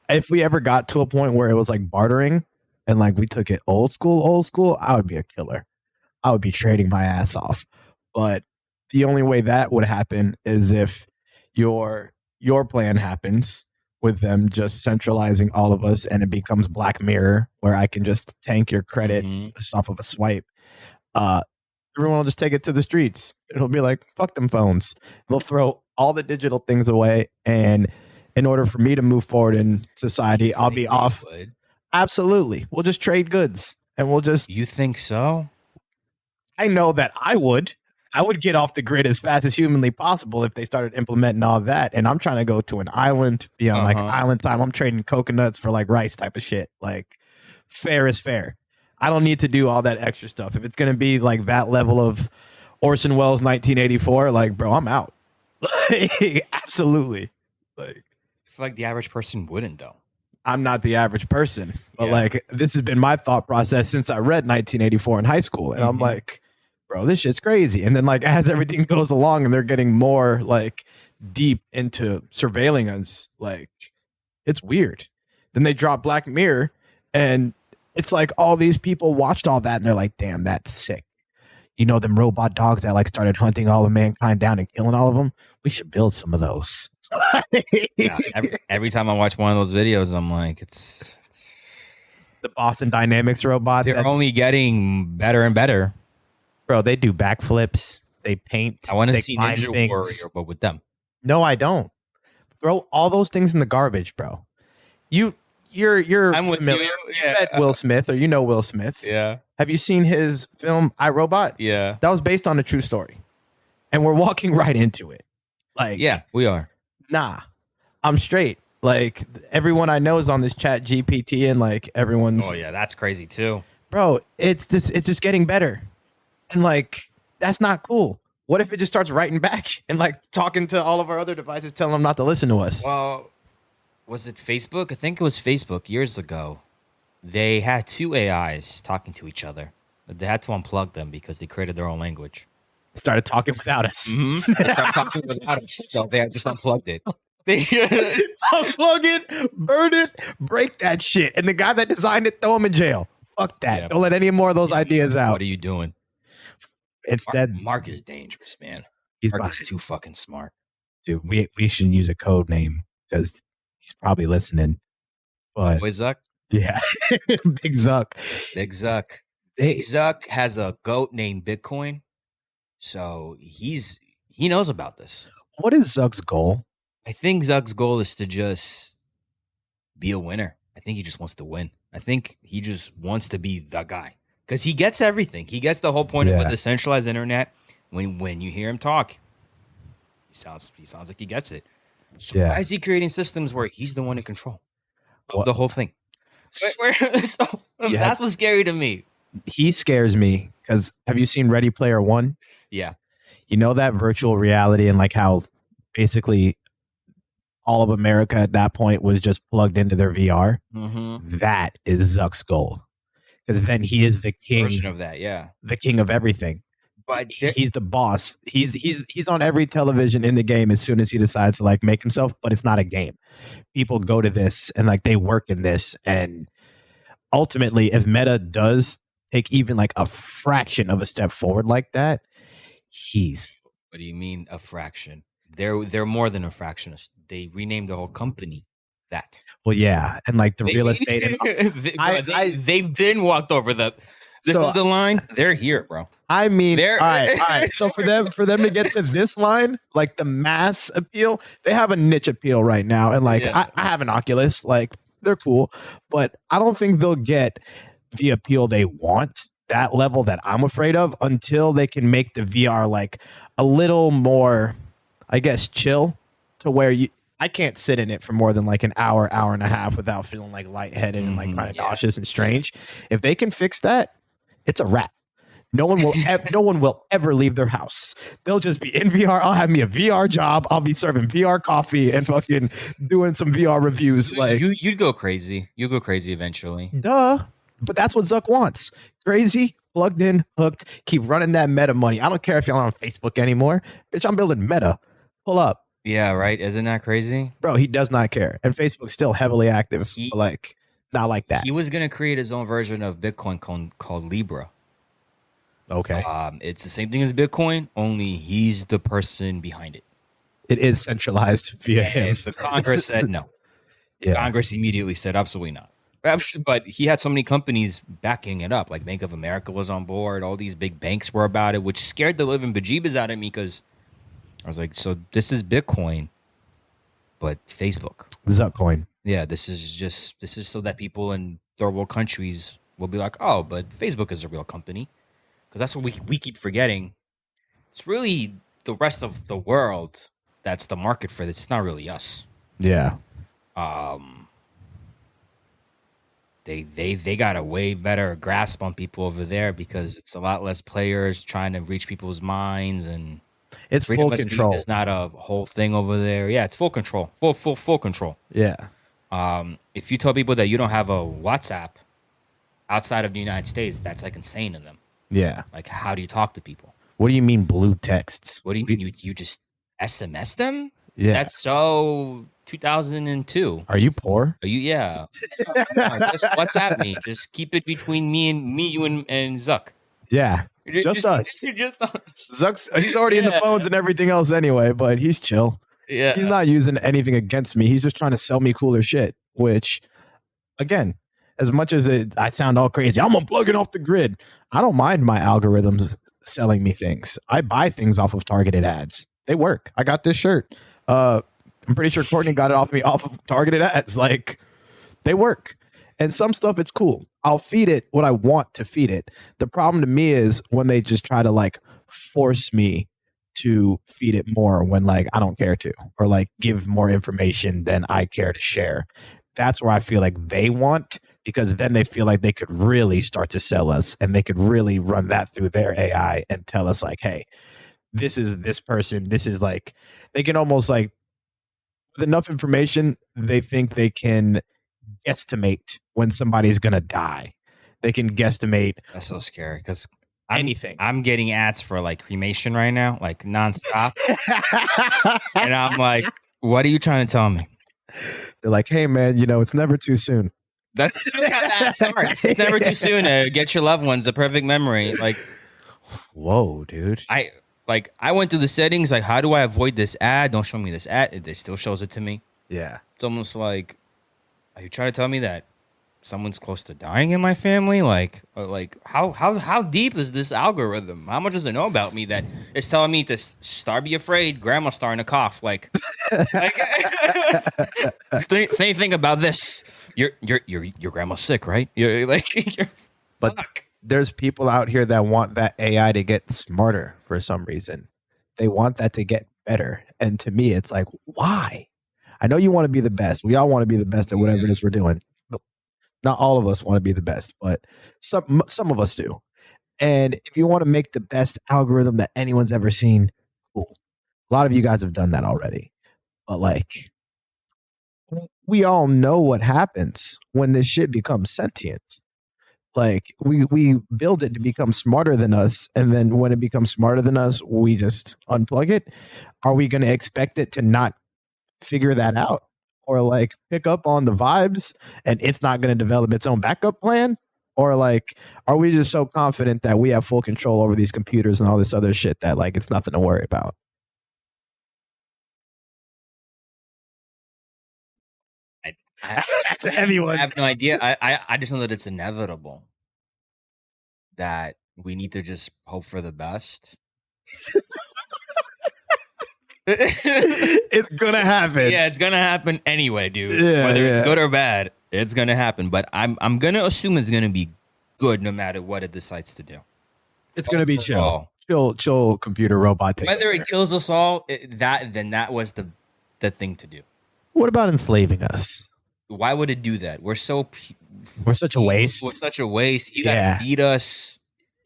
If we ever got to a point where it was like bartering and like we took it old school, I would be a killer. I would be trading my ass off. But the only way that would happen is if your plan happens with them just centralizing all of us, and it becomes Black Mirror, where I can just tank your credit just off of a swipe. Everyone will just take it to the streets. It'll be like, fuck them phones. They'll throw all the digital things away, and in order for me to move forward in society, I'll be off. Absolutely. We'll just trade goods, and we'll just... You think so? I know that I would get off the grid as fast as humanly possible if they started implementing all that. And I'm trying to go to an island, be on like island time. I'm trading coconuts for like rice type of shit. Like fair is fair. I don't need to do all that extra stuff. If it's going to be like that level of Orson Welles 1984, like, bro, I'm out. Absolutely. Like, I feel like the average person wouldn't, though. I'm not the average person, but like this has been my thought process since I read 1984 in high school. And I'm like, bro, this shit's crazy. And then like as everything goes along and they're getting more like deep into surveilling us, like it's weird. Then they drop Black Mirror and it's like all these people watched all that and they're like, damn, that's sick. You know, them robot dogs that like started hunting all of mankind down and killing all of them. We should build some of those. Every time I watch one of those videos, I'm like, it's the Boston Dynamics robot. They're only getting better and better. Bro, they do backflips. They paint. I want to they see find Ninja things. Warrior, but with them. No, I don't. Throw all those things in the garbage, bro. You're I'm with familiar. you. You met Will Smith, or you know Will Smith. Yeah. Have you seen his film I, Robot? Yeah. That was based on a true story. And we're walking right into it. Like, Yeah, we are. nah, I'm straight. Like, everyone I know is on this chat GPT, and like everyone's, Oh yeah, that's crazy too. bro, it's just getting better. And like, that's not cool. What if it just starts writing back and like talking to all of our other devices, telling them not to listen to us? Well, was it Facebook? I think it was Facebook years ago. They had two AIs talking to each other. But they had to unplug them because they created their own language. Started talking without us. Mm-hmm. They started talking without us, so they had just unplugged it. Unplug it, burn it, break that shit. And the guy that designed it, throw him in jail. Fuck that. Yeah. Don't let any more of those ideas out. What are you doing? Instead, Mark is dangerous, man. he's Mark about, is too fucking smart. dude, we should use a code name because he's probably listening. But Boy, Zuck, yeah, Big Zuck. Big Zuck. Hey, Big Zuck has a goat named Bitcoin, so he knows about this. what is Zuck's goal? I think Zuck's goal is to just be a winner. I think he just wants to win. I think he just wants to be the guy because he gets everything. He gets the whole point of a decentralized internet. When you hear him talk, he sounds like he gets it. So why is he creating systems where he's the one in control of the whole thing? That's what's scary to me. He scares me because have you seen Ready Player One? Yeah. You know that virtual reality and like how basically all of America at that point was just plugged into their VR. Mm-hmm. That is Zuck's goal, because then he is the king Version of that, yeah. the king of everything. But He's the boss. He's on every television in the game as soon as he decides to like make himself. But it's not a game. People go to this and like they work in this, and ultimately, if Meta does take even like a fraction of a step forward like that, he's. What do you mean a fraction? They're more than a fraction. They renamed the whole company that. Well, yeah, and like the real estate. They've been walked over the. This is the line. They're here, bro. I mean, They're all right. So for them to get to this line, like the mass appeal, they have a niche appeal right now, and like I have an Oculus, like they're cool, but I don't think they'll get the appeal they want. That level that I'm afraid of until they can make the VR like a little more, I guess, chill to where I can't sit in it for more than like an hour and a half without feeling like lightheaded and like kind of nauseous and strange. If they can fix that, it's a wrap. No one will ever leave their house. They'll just be in VR. I'll have me a VR job. I'll be serving VR coffee and fucking doing some VR reviews. Like you'd go crazy. You'll go crazy eventually. Duh. But that's what Zuck wants. Crazy, plugged in, hooked, keep running that Meta money. I don't care if you're on Facebook anymore. Bitch, I'm building Meta. Pull up. Yeah, right. Isn't that crazy? Bro, he does not care. And Facebook's still heavily active. But like, not like that. He was going to create his own version of Bitcoin called Libra. Okay. It's the same thing as Bitcoin, only he's the person behind it. It is centralized via him. And the Congress said no. Yeah. Congress immediately said absolutely not. But he had so many companies backing it up. Like Bank of America was on board. All these big banks were about it, which scared the living bejeebas out of me because I was like, so this is Bitcoin, but Facebook. Zuckcoin. Yeah, this is so that people in third world countries will be like, oh, but Facebook is a real company. Because that's what we keep forgetting. It's really the rest of the world that's the market for this. It's not really us. Yeah. They got a way better grasp on people over there because it's a lot less players trying to reach people's minds, and it's full control. It's not a whole thing over there. Yeah, it's full control. Full control. Yeah. If you tell people that you don't have a WhatsApp outside of the United States, that's like insane to them. Yeah. Like, how do you talk to people? What do you mean blue texts? What do you mean? You just SMS them? Yeah. That's so 2002. Are you poor? Are you? Yeah. Just WhatsApp me. Just keep it between you, and Zuck. Yeah. Just us. Just us. Zuck's, he's already in the phones and everything else anyway, but he's chill. Yeah. He's not using anything against me. He's just trying to sell me cooler shit, which, again, as much as I sound all crazy, I'm unplugging off the grid. I don't mind my algorithms selling me things. I buy things off of targeted ads. They work. I got this shirt. I'm pretty sure Courtney got it off me off of targeted ads. Like, they work. And some stuff, it's cool. I'll feed it what I want to feed it. The problem to me is when they just try to like force me to feed it more when like I don't care to, or like give more information than I care to share. That's where I feel like they want, because then they feel like they could really start to sell us, and they could really run that through their AI and tell us like, hey, this is this person. This is like, they can almost like, with enough information, they think they can guesstimate when somebody's going to die. They can guesstimate. That's so scary because anything. I'm getting ads for like cremation right now, like nonstop. And I'm like, what are you trying to tell me? They're like, hey, man, you know, it's never too soon. That's smart. It's never too soon to get your loved ones a perfect memory. Like, whoa, dude. I went through the settings. Like, how do I avoid this ad? Don't show me this ad. It still shows it to me. Yeah. It's almost like, are you trying to tell me that someone's close to dying in my family? Like how deep is this algorithm? How much does it know about me that it's telling me to be afraid? Grandma's starting to cough. Like think about this. Your grandma's sick, right? But fuck. There's people out here that want that AI to get smarter for some reason. They want that to get better. And to me, it's like, why? I know you want to be the best. We all want to be the best at whatever it is we're doing. Not all of us want to be the best, but some of us do. And if you want to make the best algorithm that anyone's ever seen, cool. A lot of you guys have done that already. But like, we all know what happens when this shit becomes sentient. Like, we build it to become smarter than us, and then when it becomes smarter than us, we just unplug it. Are we going to expect it to not figure that out, or like pick up on the vibes, and it's not going to develop its own backup plan? Or like, are we just so confident that we have full control over these computers and all this other shit that like it's nothing to worry about? That's a heavy one. I have no idea. I just know that it's inevitable that we need to just hope for the best. It's gonna happen. Yeah, it's gonna happen anyway, dude. Yeah, whether it's good or bad, it's gonna happen. But I'm gonna assume it's gonna be good no matter what it decides to do. It's gonna be chill computer robot. Whether it kills us all, that was the thing to do. What about enslaving us? Why would it do that? We're such a waste. We're such a waste. You gotta feed us.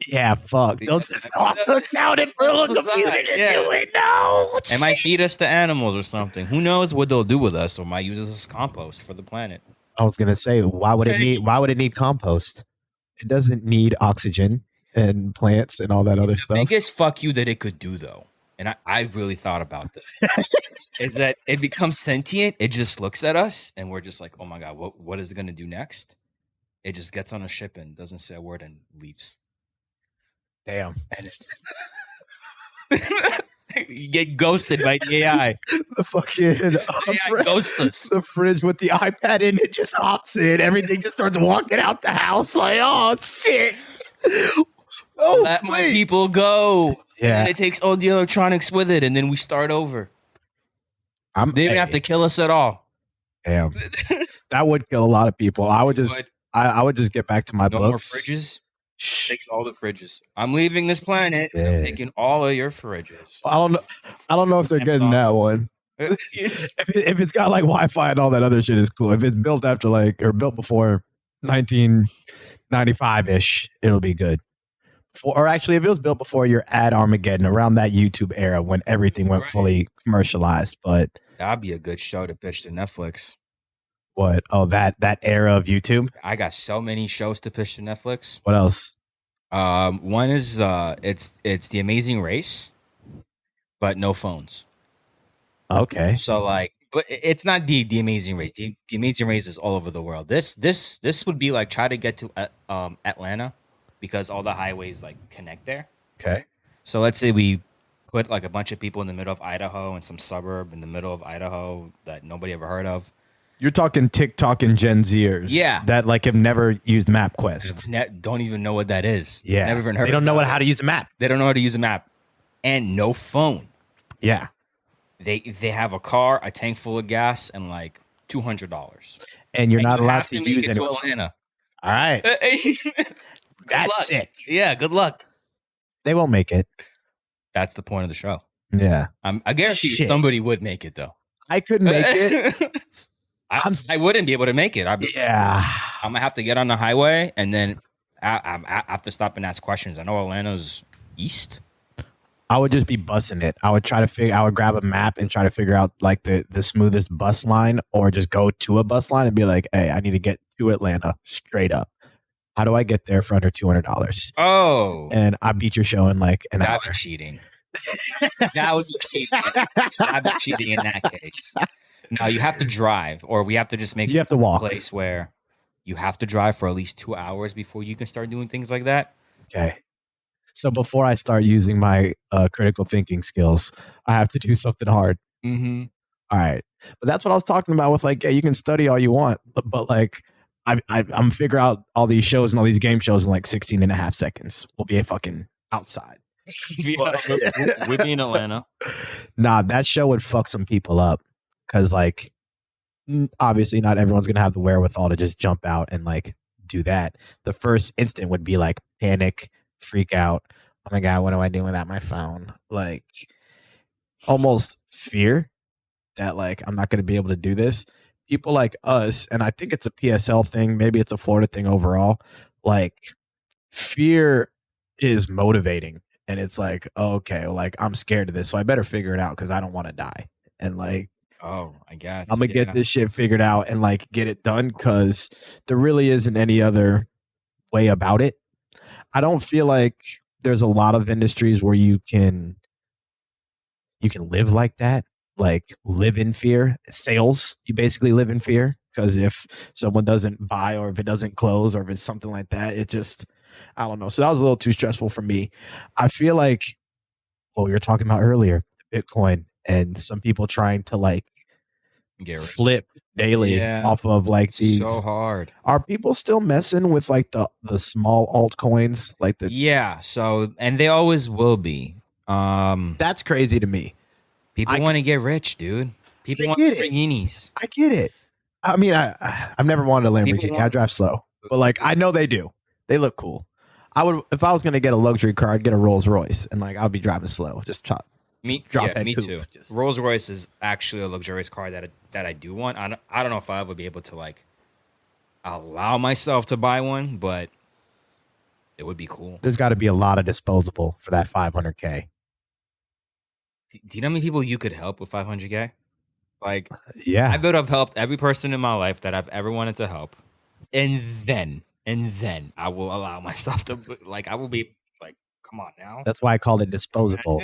Yeah, fuck. Those also sounded for a computer to do it. No. It might feed us to animals or something. Who knows what they'll do with us, or might use us as compost for the planet. I was gonna say, why would it need compost? It doesn't need oxygen and plants and all that other stuff. The biggest fuck you that it could do, though, and I really thought about this, is that it becomes sentient. It just looks at us, and we're just like, oh my God, what is it going to do next? It just gets on a ship and doesn't say a word and leaves. Damn. And it's you get ghosted by the AI. The fucking AI ghosts us. The fridge with the iPad in it just hops in. Everything just starts walking out the house like, oh, shit. Oh, let my people go. Yeah. And it takes all the electronics with it, and then we start over. They didn't have to kill us at all. Damn. That would kill a lot of people. I would just get back to my books. No more fridges. Takes all the fridges. I'm leaving this planet. Yeah. I'm taking all of your fridges. I don't know if they're getting that one. If it's got like Wi-Fi and all that other shit is cool. If it's built after like, or built before 1995-ish, it'll be good. Or actually, if it was built before your ad Armageddon, around that YouTube era when everything went fully commercialized. But that'd be a good show to pitch to Netflix. What? Oh, that era of YouTube? I got so many shows to pitch to Netflix. What else? One is it's The Amazing Race, but no phones. Okay. So like, but it's not the Amazing Race. The Amazing Race is all over the world. This would be like try to get to Atlanta, because all the highways like connect there. Okay. So let's say we put like a bunch of people in the middle of Idaho and some suburb in the middle of Idaho that nobody ever heard of. You're talking TikTok and Gen Zers. Yeah. That like have never used MapQuest. Don't even know what that is. Yeah. Never even heard. They don't know how to use a map. They don't know how to use a map, and no phone. Yeah. They have a car, a tank full of gas, and like $200. And you're not allowed have to make use it it. to Atlanta. All right. Good That's luck. sick. Yeah, good luck. They won't make it. That's the point of the show. Yeah. I guarantee you Shit. somebody would make it though. I couldn't make it. I wouldn't be able to make it. Yeah. I'm gonna have to get on the highway and then I have to stop and ask questions. I know Atlanta's east. I would just be bussing it. I would try to I would grab a map and try to figure out like the smoothest bus line, or just go to a bus line and be like, hey, I need to get to Atlanta straight up. How do I get there for under $200? Oh. And I beat your show in like an hour. That would be cheating. That would be cheating. I'd be cheating in that case. No, you have to drive, or we have to just make You have to walk. a place where you have to drive for at least 2 hours before you can start doing things like that. Okay. So before I start using my critical thinking skills, I have to do something hard. Mm-hmm. All right. But that's what I was talking about with like, yeah, you can study all you want, but like I'm figure out all these shows and all these game shows in like 16 and a half seconds. We'll be fucking outside. We'd be in Atlanta. Nah, that show would fuck some people up. Cause like, obviously not everyone's going to have the wherewithal to just jump out and like do that. The first instant would be like panic, freak out. Oh my God, what do I do without my phone? Like almost fear that like, I'm not going to be able to do this. People like us, and I think it's a PSL thing. Maybe it's a Florida thing overall. Like fear is motivating. And it's like, oh, okay, well, like I'm scared of this. So I better figure it out because I don't want to die. And like, oh, I guess I'm gonna get this shit figured out and like get it done, because there really isn't any other way about it. I don't feel like there's a lot of industries where you can live like that, like live in fear. Sales, you basically live in fear, because if someone doesn't buy, or if it doesn't close, or if it's something like that, it just, I don't know. So that was a little too stressful for me. I feel like, well, we were talking about earlier, Bitcoin, and some people trying to like flip daily off of like these. So hard. Are people still messing with like the small altcoins? Like the so, and they always will be. That's crazy to me. People want to get rich, dude. People want Lamborghinis. I get it. I mean, I've never wanted a Lamborghini. I drive slow, but like I know they do. They look cool. I would, if I was gonna get a luxury car, I'd get a Rolls Royce, and like I'll be driving slow, just drop me coupe. too. Rolls Royce is actually a luxurious car that I do want. I don't know if I would be able to like allow myself to buy one, but it would be cool. There's got to be a lot of disposable for that $500K. Do you know how many people you could help with $500K? Like, yeah, I would have helped every person in my life that I've ever wanted to help, and then I will allow myself to like. I will be like, come on now. That's why I called it disposable.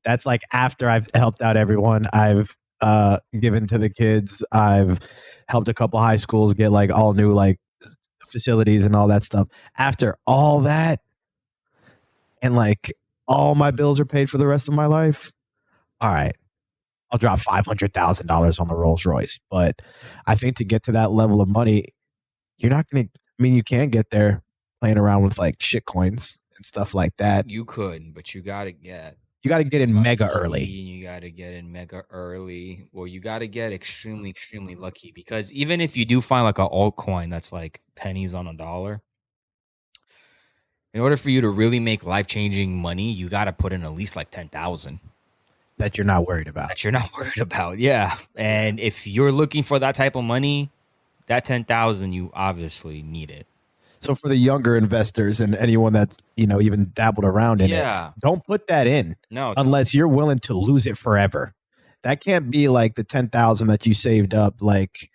That's like after I've helped out everyone, I've given to the kids. I've helped a couple high schools get like all new like facilities and all that stuff. After all that, and like all my bills are paid for the rest of my life. All right, I'll drop $500,000 on the Rolls Royce. But I think to get to that level of money, you're not going to, I mean, you can get there playing around with like shit coins and stuff like that. You could, but you got to get in mega early. You got to get in mega early, or you got to get extremely, extremely lucky, because even if you do find like an altcoin that's like pennies on a dollar, in order for you to really make life-changing money, you got to put in at least like 10,000. That you're not worried about. Yeah. And if you're looking for that type of money, that 10,000, you obviously need it. So for the younger investors and anyone that's, you know, even dabbled around in it, don't put that in. No, unless you're willing to lose it forever. That can't be like the 10,000 that you saved up like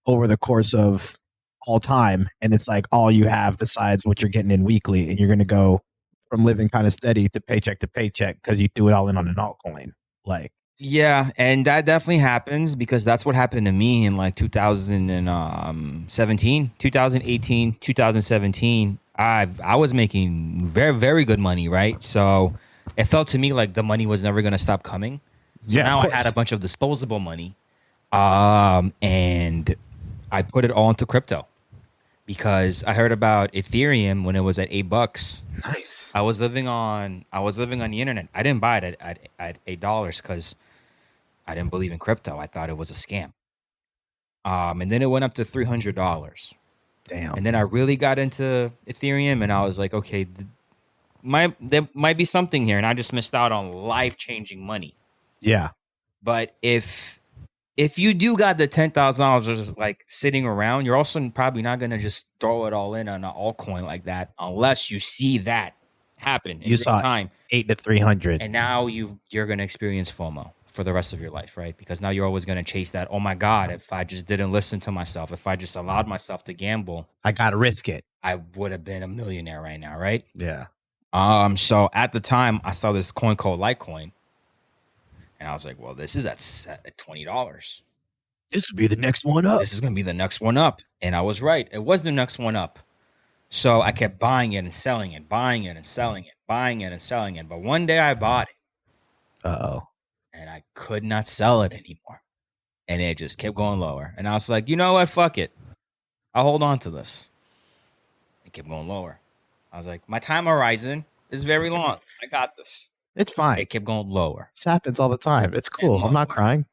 over the course of all time, and it's like all you have besides what you're getting in weekly, and you're going to go from living kind of steady to paycheck because you threw it all in on an altcoin. Like, yeah, and that definitely happens, because that's what happened to me in like 2017, 2018, 2017. I was making very, very good money, right? So it felt to me like the money was never going to stop coming. So now I had a bunch of disposable money, And I put it all into crypto because I heard about Ethereum when it was at $8. Nice. I was living on the internet. I didn't buy it at $8 because I didn't believe in crypto. I thought it was a scam. And then it went up to $300. Damn. And then I really got into Ethereum, and I was like, okay, there might be something here, and I just missed out on life-changing money. Yeah. But if you do got the $10,000 just like sitting around, you're also probably not gonna just throw it all in on an altcoin like that unless you see that happen in You real saw time. 8 to 300. And now you're gonna experience FOMO for the rest of your life, right? Because now you're always gonna chase that. Oh my God, if I just didn't listen to myself, if I just allowed myself to gamble, I gotta risk it. I would have been a millionaire right now, right? Yeah. So at the time, I saw this coin called Litecoin, and I was like, "Well, this is at $20. This would be the next one up. This is gonna be the next one up." And I was right; it was the next one up. So I kept buying it and selling it, buying it and selling it, buying it and selling it. But one day I bought it, Uh-oh. and I could not sell it anymore, and it just kept going lower. And I was like, "You know what? Fuck it. I'll hold on to this." It kept going lower. I was like, "My time horizon is very long. I got this." It's fine. It kept going lower. This happens all the time. It's cool. I'm not crying.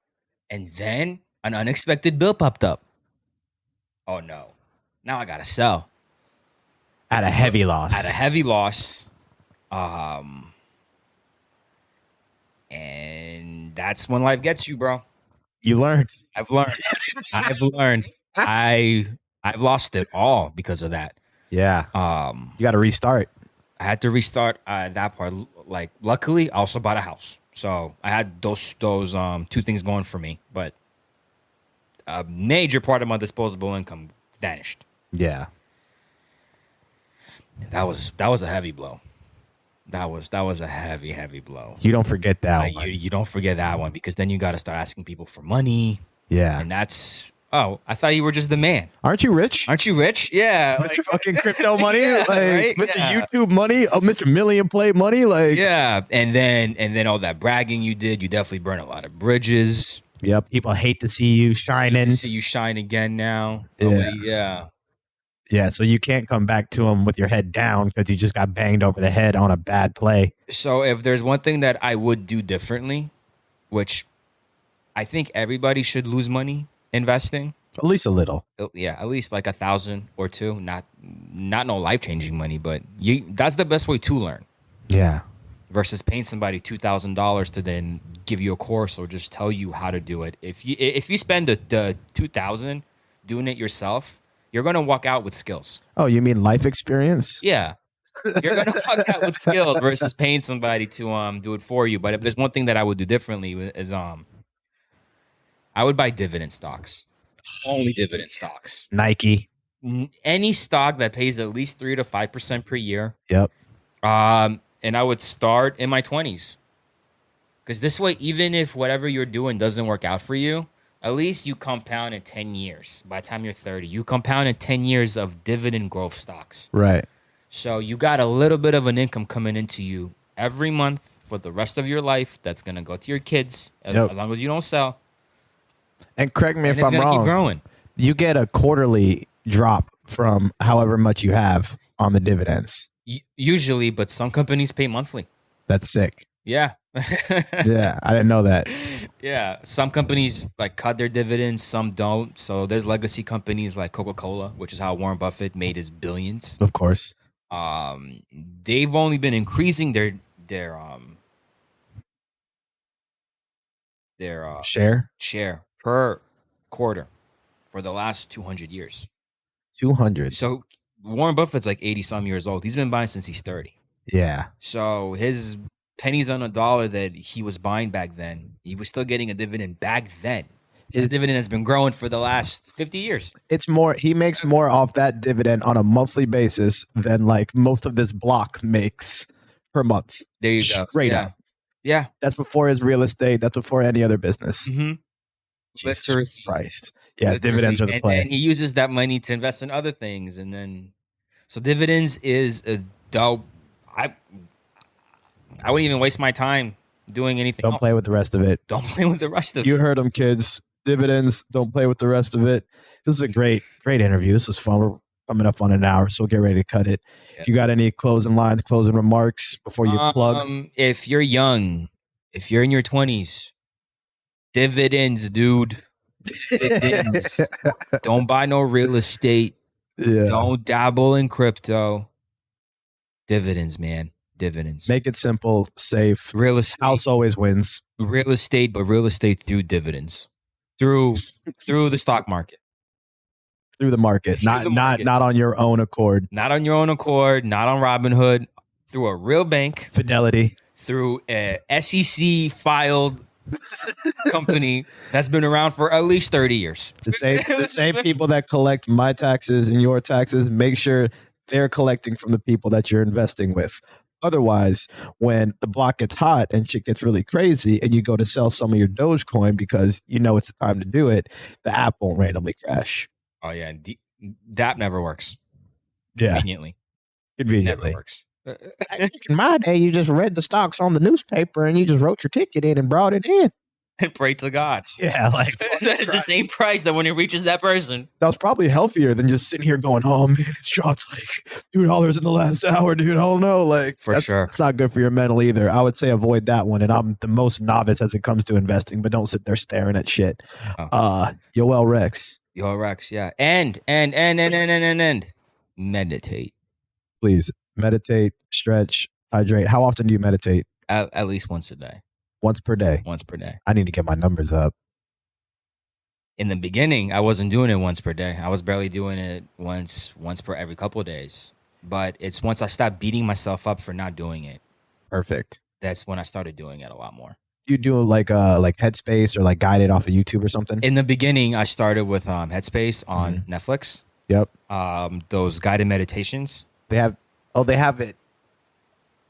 And then an unexpected bill popped up. Oh no. Now I gotta sell. At a heavy loss. At a heavy loss. And that's when life gets you, bro. You learned. I've learned. I've learned. I've lost it all because of that. Yeah. You got to restart. I had to restart that part. Like, luckily, I also bought a house, so I had those two things going for me. But a major part of my disposable income vanished. Yeah. That was a heavy blow. That was a heavy blow. You don't forget that one. You don't forget that one because then you got to start asking people for money. Yeah. And that's, oh, I thought you were just the man. Aren't you rich? Aren't you rich? Yeah. Mr. fucking crypto money, Yeah, like right? Mr. Yeah. YouTube money, Mr. Million Play money, like Yeah. And then all that bragging you did, you definitely burned a lot of bridges. Yep. People hate to see you shining. See you shine again now. Yeah. Yeah. Yeah. So you can't come back to them with your head down because you just got banged over the head on a bad play. So if there's one thing that I would do differently, which I think everybody should lose money investing. At least a little. Yeah, at least like 1,000 or two. Not no life-changing money, but that's the best way to learn. Yeah. Versus paying somebody $2,000 to then give you a course or just tell you how to do it. If you spend the $2,000 doing it yourself, you're gonna walk out with skills. Oh, you mean life experience? Yeah. You're gonna walk out with skills versus paying somebody to do it for you. But if there's one thing that I would do differently is I would buy dividend stocks. Only dividend stocks. Nike. Any stock that pays at least 3 to 5% per year. Yep. And I would start in my 20s. Because this way, even if whatever you're doing doesn't work out for you, at least you compound in 10 years. By the time you're 30, you compound in 10 years of dividend growth stocks. Right. So you got a little bit of an income coming into you every month for the rest of your life. That's going to go to your kids as long as you don't sell. And correct me if I'm Keep wrong. growing. You get a quarterly drop from however much you have on the dividends. Usually, but some companies pay monthly. That's sick. Yeah. Yeah, I didn't know that. Yeah, some companies like cut their dividends, some don't. So there's legacy companies like Coca-Cola, which is how Warren Buffett made his billions. Of course. They've only been increasing their share per quarter for the last 200 years. 200. So Warren Buffett's like 80 some years old. He's been buying since he's 30. Yeah. So his pennies on a dollar that he was buying back then, he was still getting a dividend back then. His dividend has been growing for the last 50 years. It's more, he makes more off that dividend on a monthly basis than like most of this block makes per month. There you go. Straight up. Yeah. That's before his real estate. That's before any other business. Mm-hmm. Jesus Christ. Yeah, Literally. dividends are the play. And he uses that money to invest in other things. And then, so dividends is a dope. I wouldn't even waste my time doing anything Don't else. play with the rest of it. Don't play with the rest of it. You heard them, kids. dividends. Don't play with the rest of it. This is a great interview. This was fun. We're coming up on an hour, so we'll get ready to cut it. Yeah. You got any closing lines, closing remarks before you plug? If you're young, if you're in your 20s, dividends, dude. Dividends. Don't buy no real estate. Yeah. Don't dabble in crypto. Dividends, man. Dividends. Make it simple, safe. Real estate. House always wins. Real estate, but real estate through dividends. Through the stock market. Through the market. Not on your own accord. Not on your own accord, not on Robinhood. Through a real bank. Fidelity. Through a SEC filed company that's been around for at least 30 years. The same people that collect my taxes and your taxes, make sure they're collecting from the people that you're investing with. Otherwise, when the block gets hot and shit gets really crazy and you go to sell some of your Dogecoin because you know it's the time to do it, the app won't randomly crash. Oh, yeah. DApp never works. Yeah. Conveniently. Conveniently. Never works. In my day, you just read the stocks on the newspaper and you just wrote your ticket in and brought it in. And pray to God. Yeah, like that is the same price that when it reaches that person. That was probably healthier than just sitting here going, "Oh man, it's dropped like $2 in the last hour, dude." I don't know, like for sure, it's not good for your mental either. I would say avoid that one. And I'm the most novice as it comes to investing, but don't sit there staring at shit. Yoel Rekts. Yoel Rekts, yeah, and meditate. Please meditate, stretch, hydrate. How often do you meditate? At least once a day. Once per day. Once per day. I need to get my numbers up. In the beginning, I wasn't doing it once per day. I was barely doing it once per every couple of days. But it's once I stopped beating myself up for not doing it. Perfect. That's when I started doing it a lot more. You do like Headspace or like guided off of YouTube or something? In the beginning, I started with Headspace on Netflix. Yep. Those guided meditations. They have it.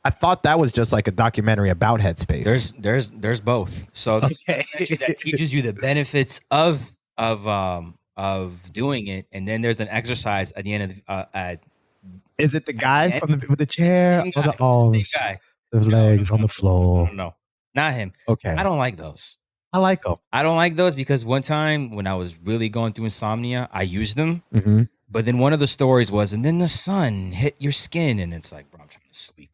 I thought that was just like a documentary about Headspace. There's both. So that teaches you the benefits of doing it, and then there's an exercise at the end of Is it the guy with the chair or the arms, the legs on the floor? No, not him. Okay, I don't like those. I like them. I don't like those because one time when I was really going through insomnia, I used them. Mm-hmm. But then one of the stories was, and then the sun hit your skin, and it's like, bro, I'm trying to sleep.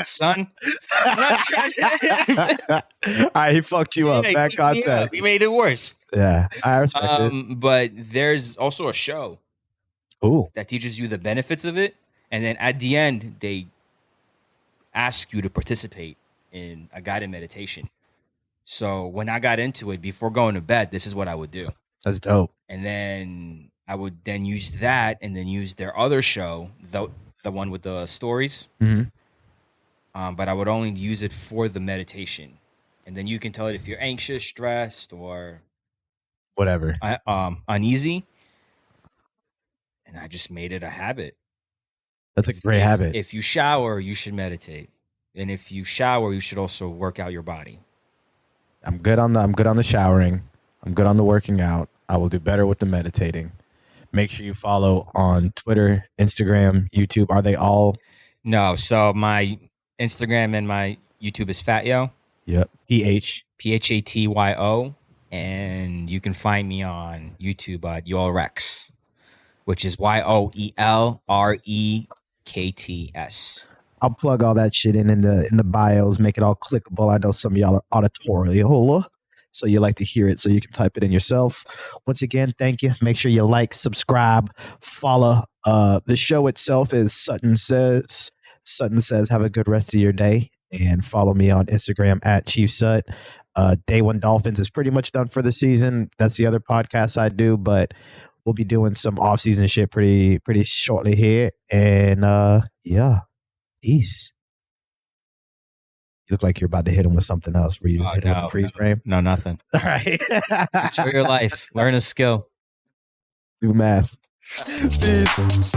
Son. All right, he fucked you up. Bad context. He made it worse. Yeah, I respect it. But there's also a show that teaches you the benefits of it. And then at the end, they ask you to participate in a guided meditation. So when I got into it, before going to bed, this is what I would do. That's dope. And then I would then use that and then use their other show, the one with the stories. Mm-hmm. But I would only use it for the meditation. And then you can tell it if you're anxious, stressed, or whatever, uneasy. And I just made it a habit. That's a great habit. If you shower, you should meditate. And if you shower, you should also work out your body. I'm good on the showering. I'm good on the working out. I will do better with the meditating. Make sure you follow on Twitter, Instagram, YouTube. Are they all? No. So my Instagram and my YouTube is phatyo. Yep. PHATYO. And you can find me on YouTube at Yoel Rekts, which is YOELREKTS. I'll plug all that shit in the bios, make it all clickable. I know some of y'all are auditorial, so you like to hear it, so you can type it in yourself. Once again, thank you. Make sure you like, subscribe, follow. The show itself is Sutton Says. Sutton Says, have a good rest of your day. And follow me on Instagram at Chief Sut. Day One Dolphins is pretty much done for the season. That's the other podcast I do, but we'll be doing some off-season shit pretty shortly here. And yeah, peace. You look like you're about to hit him with something else. Were you just hitting him with a freeze frame? No, nothing. All right. Enjoy your life. Learn a skill. Do math. Peace.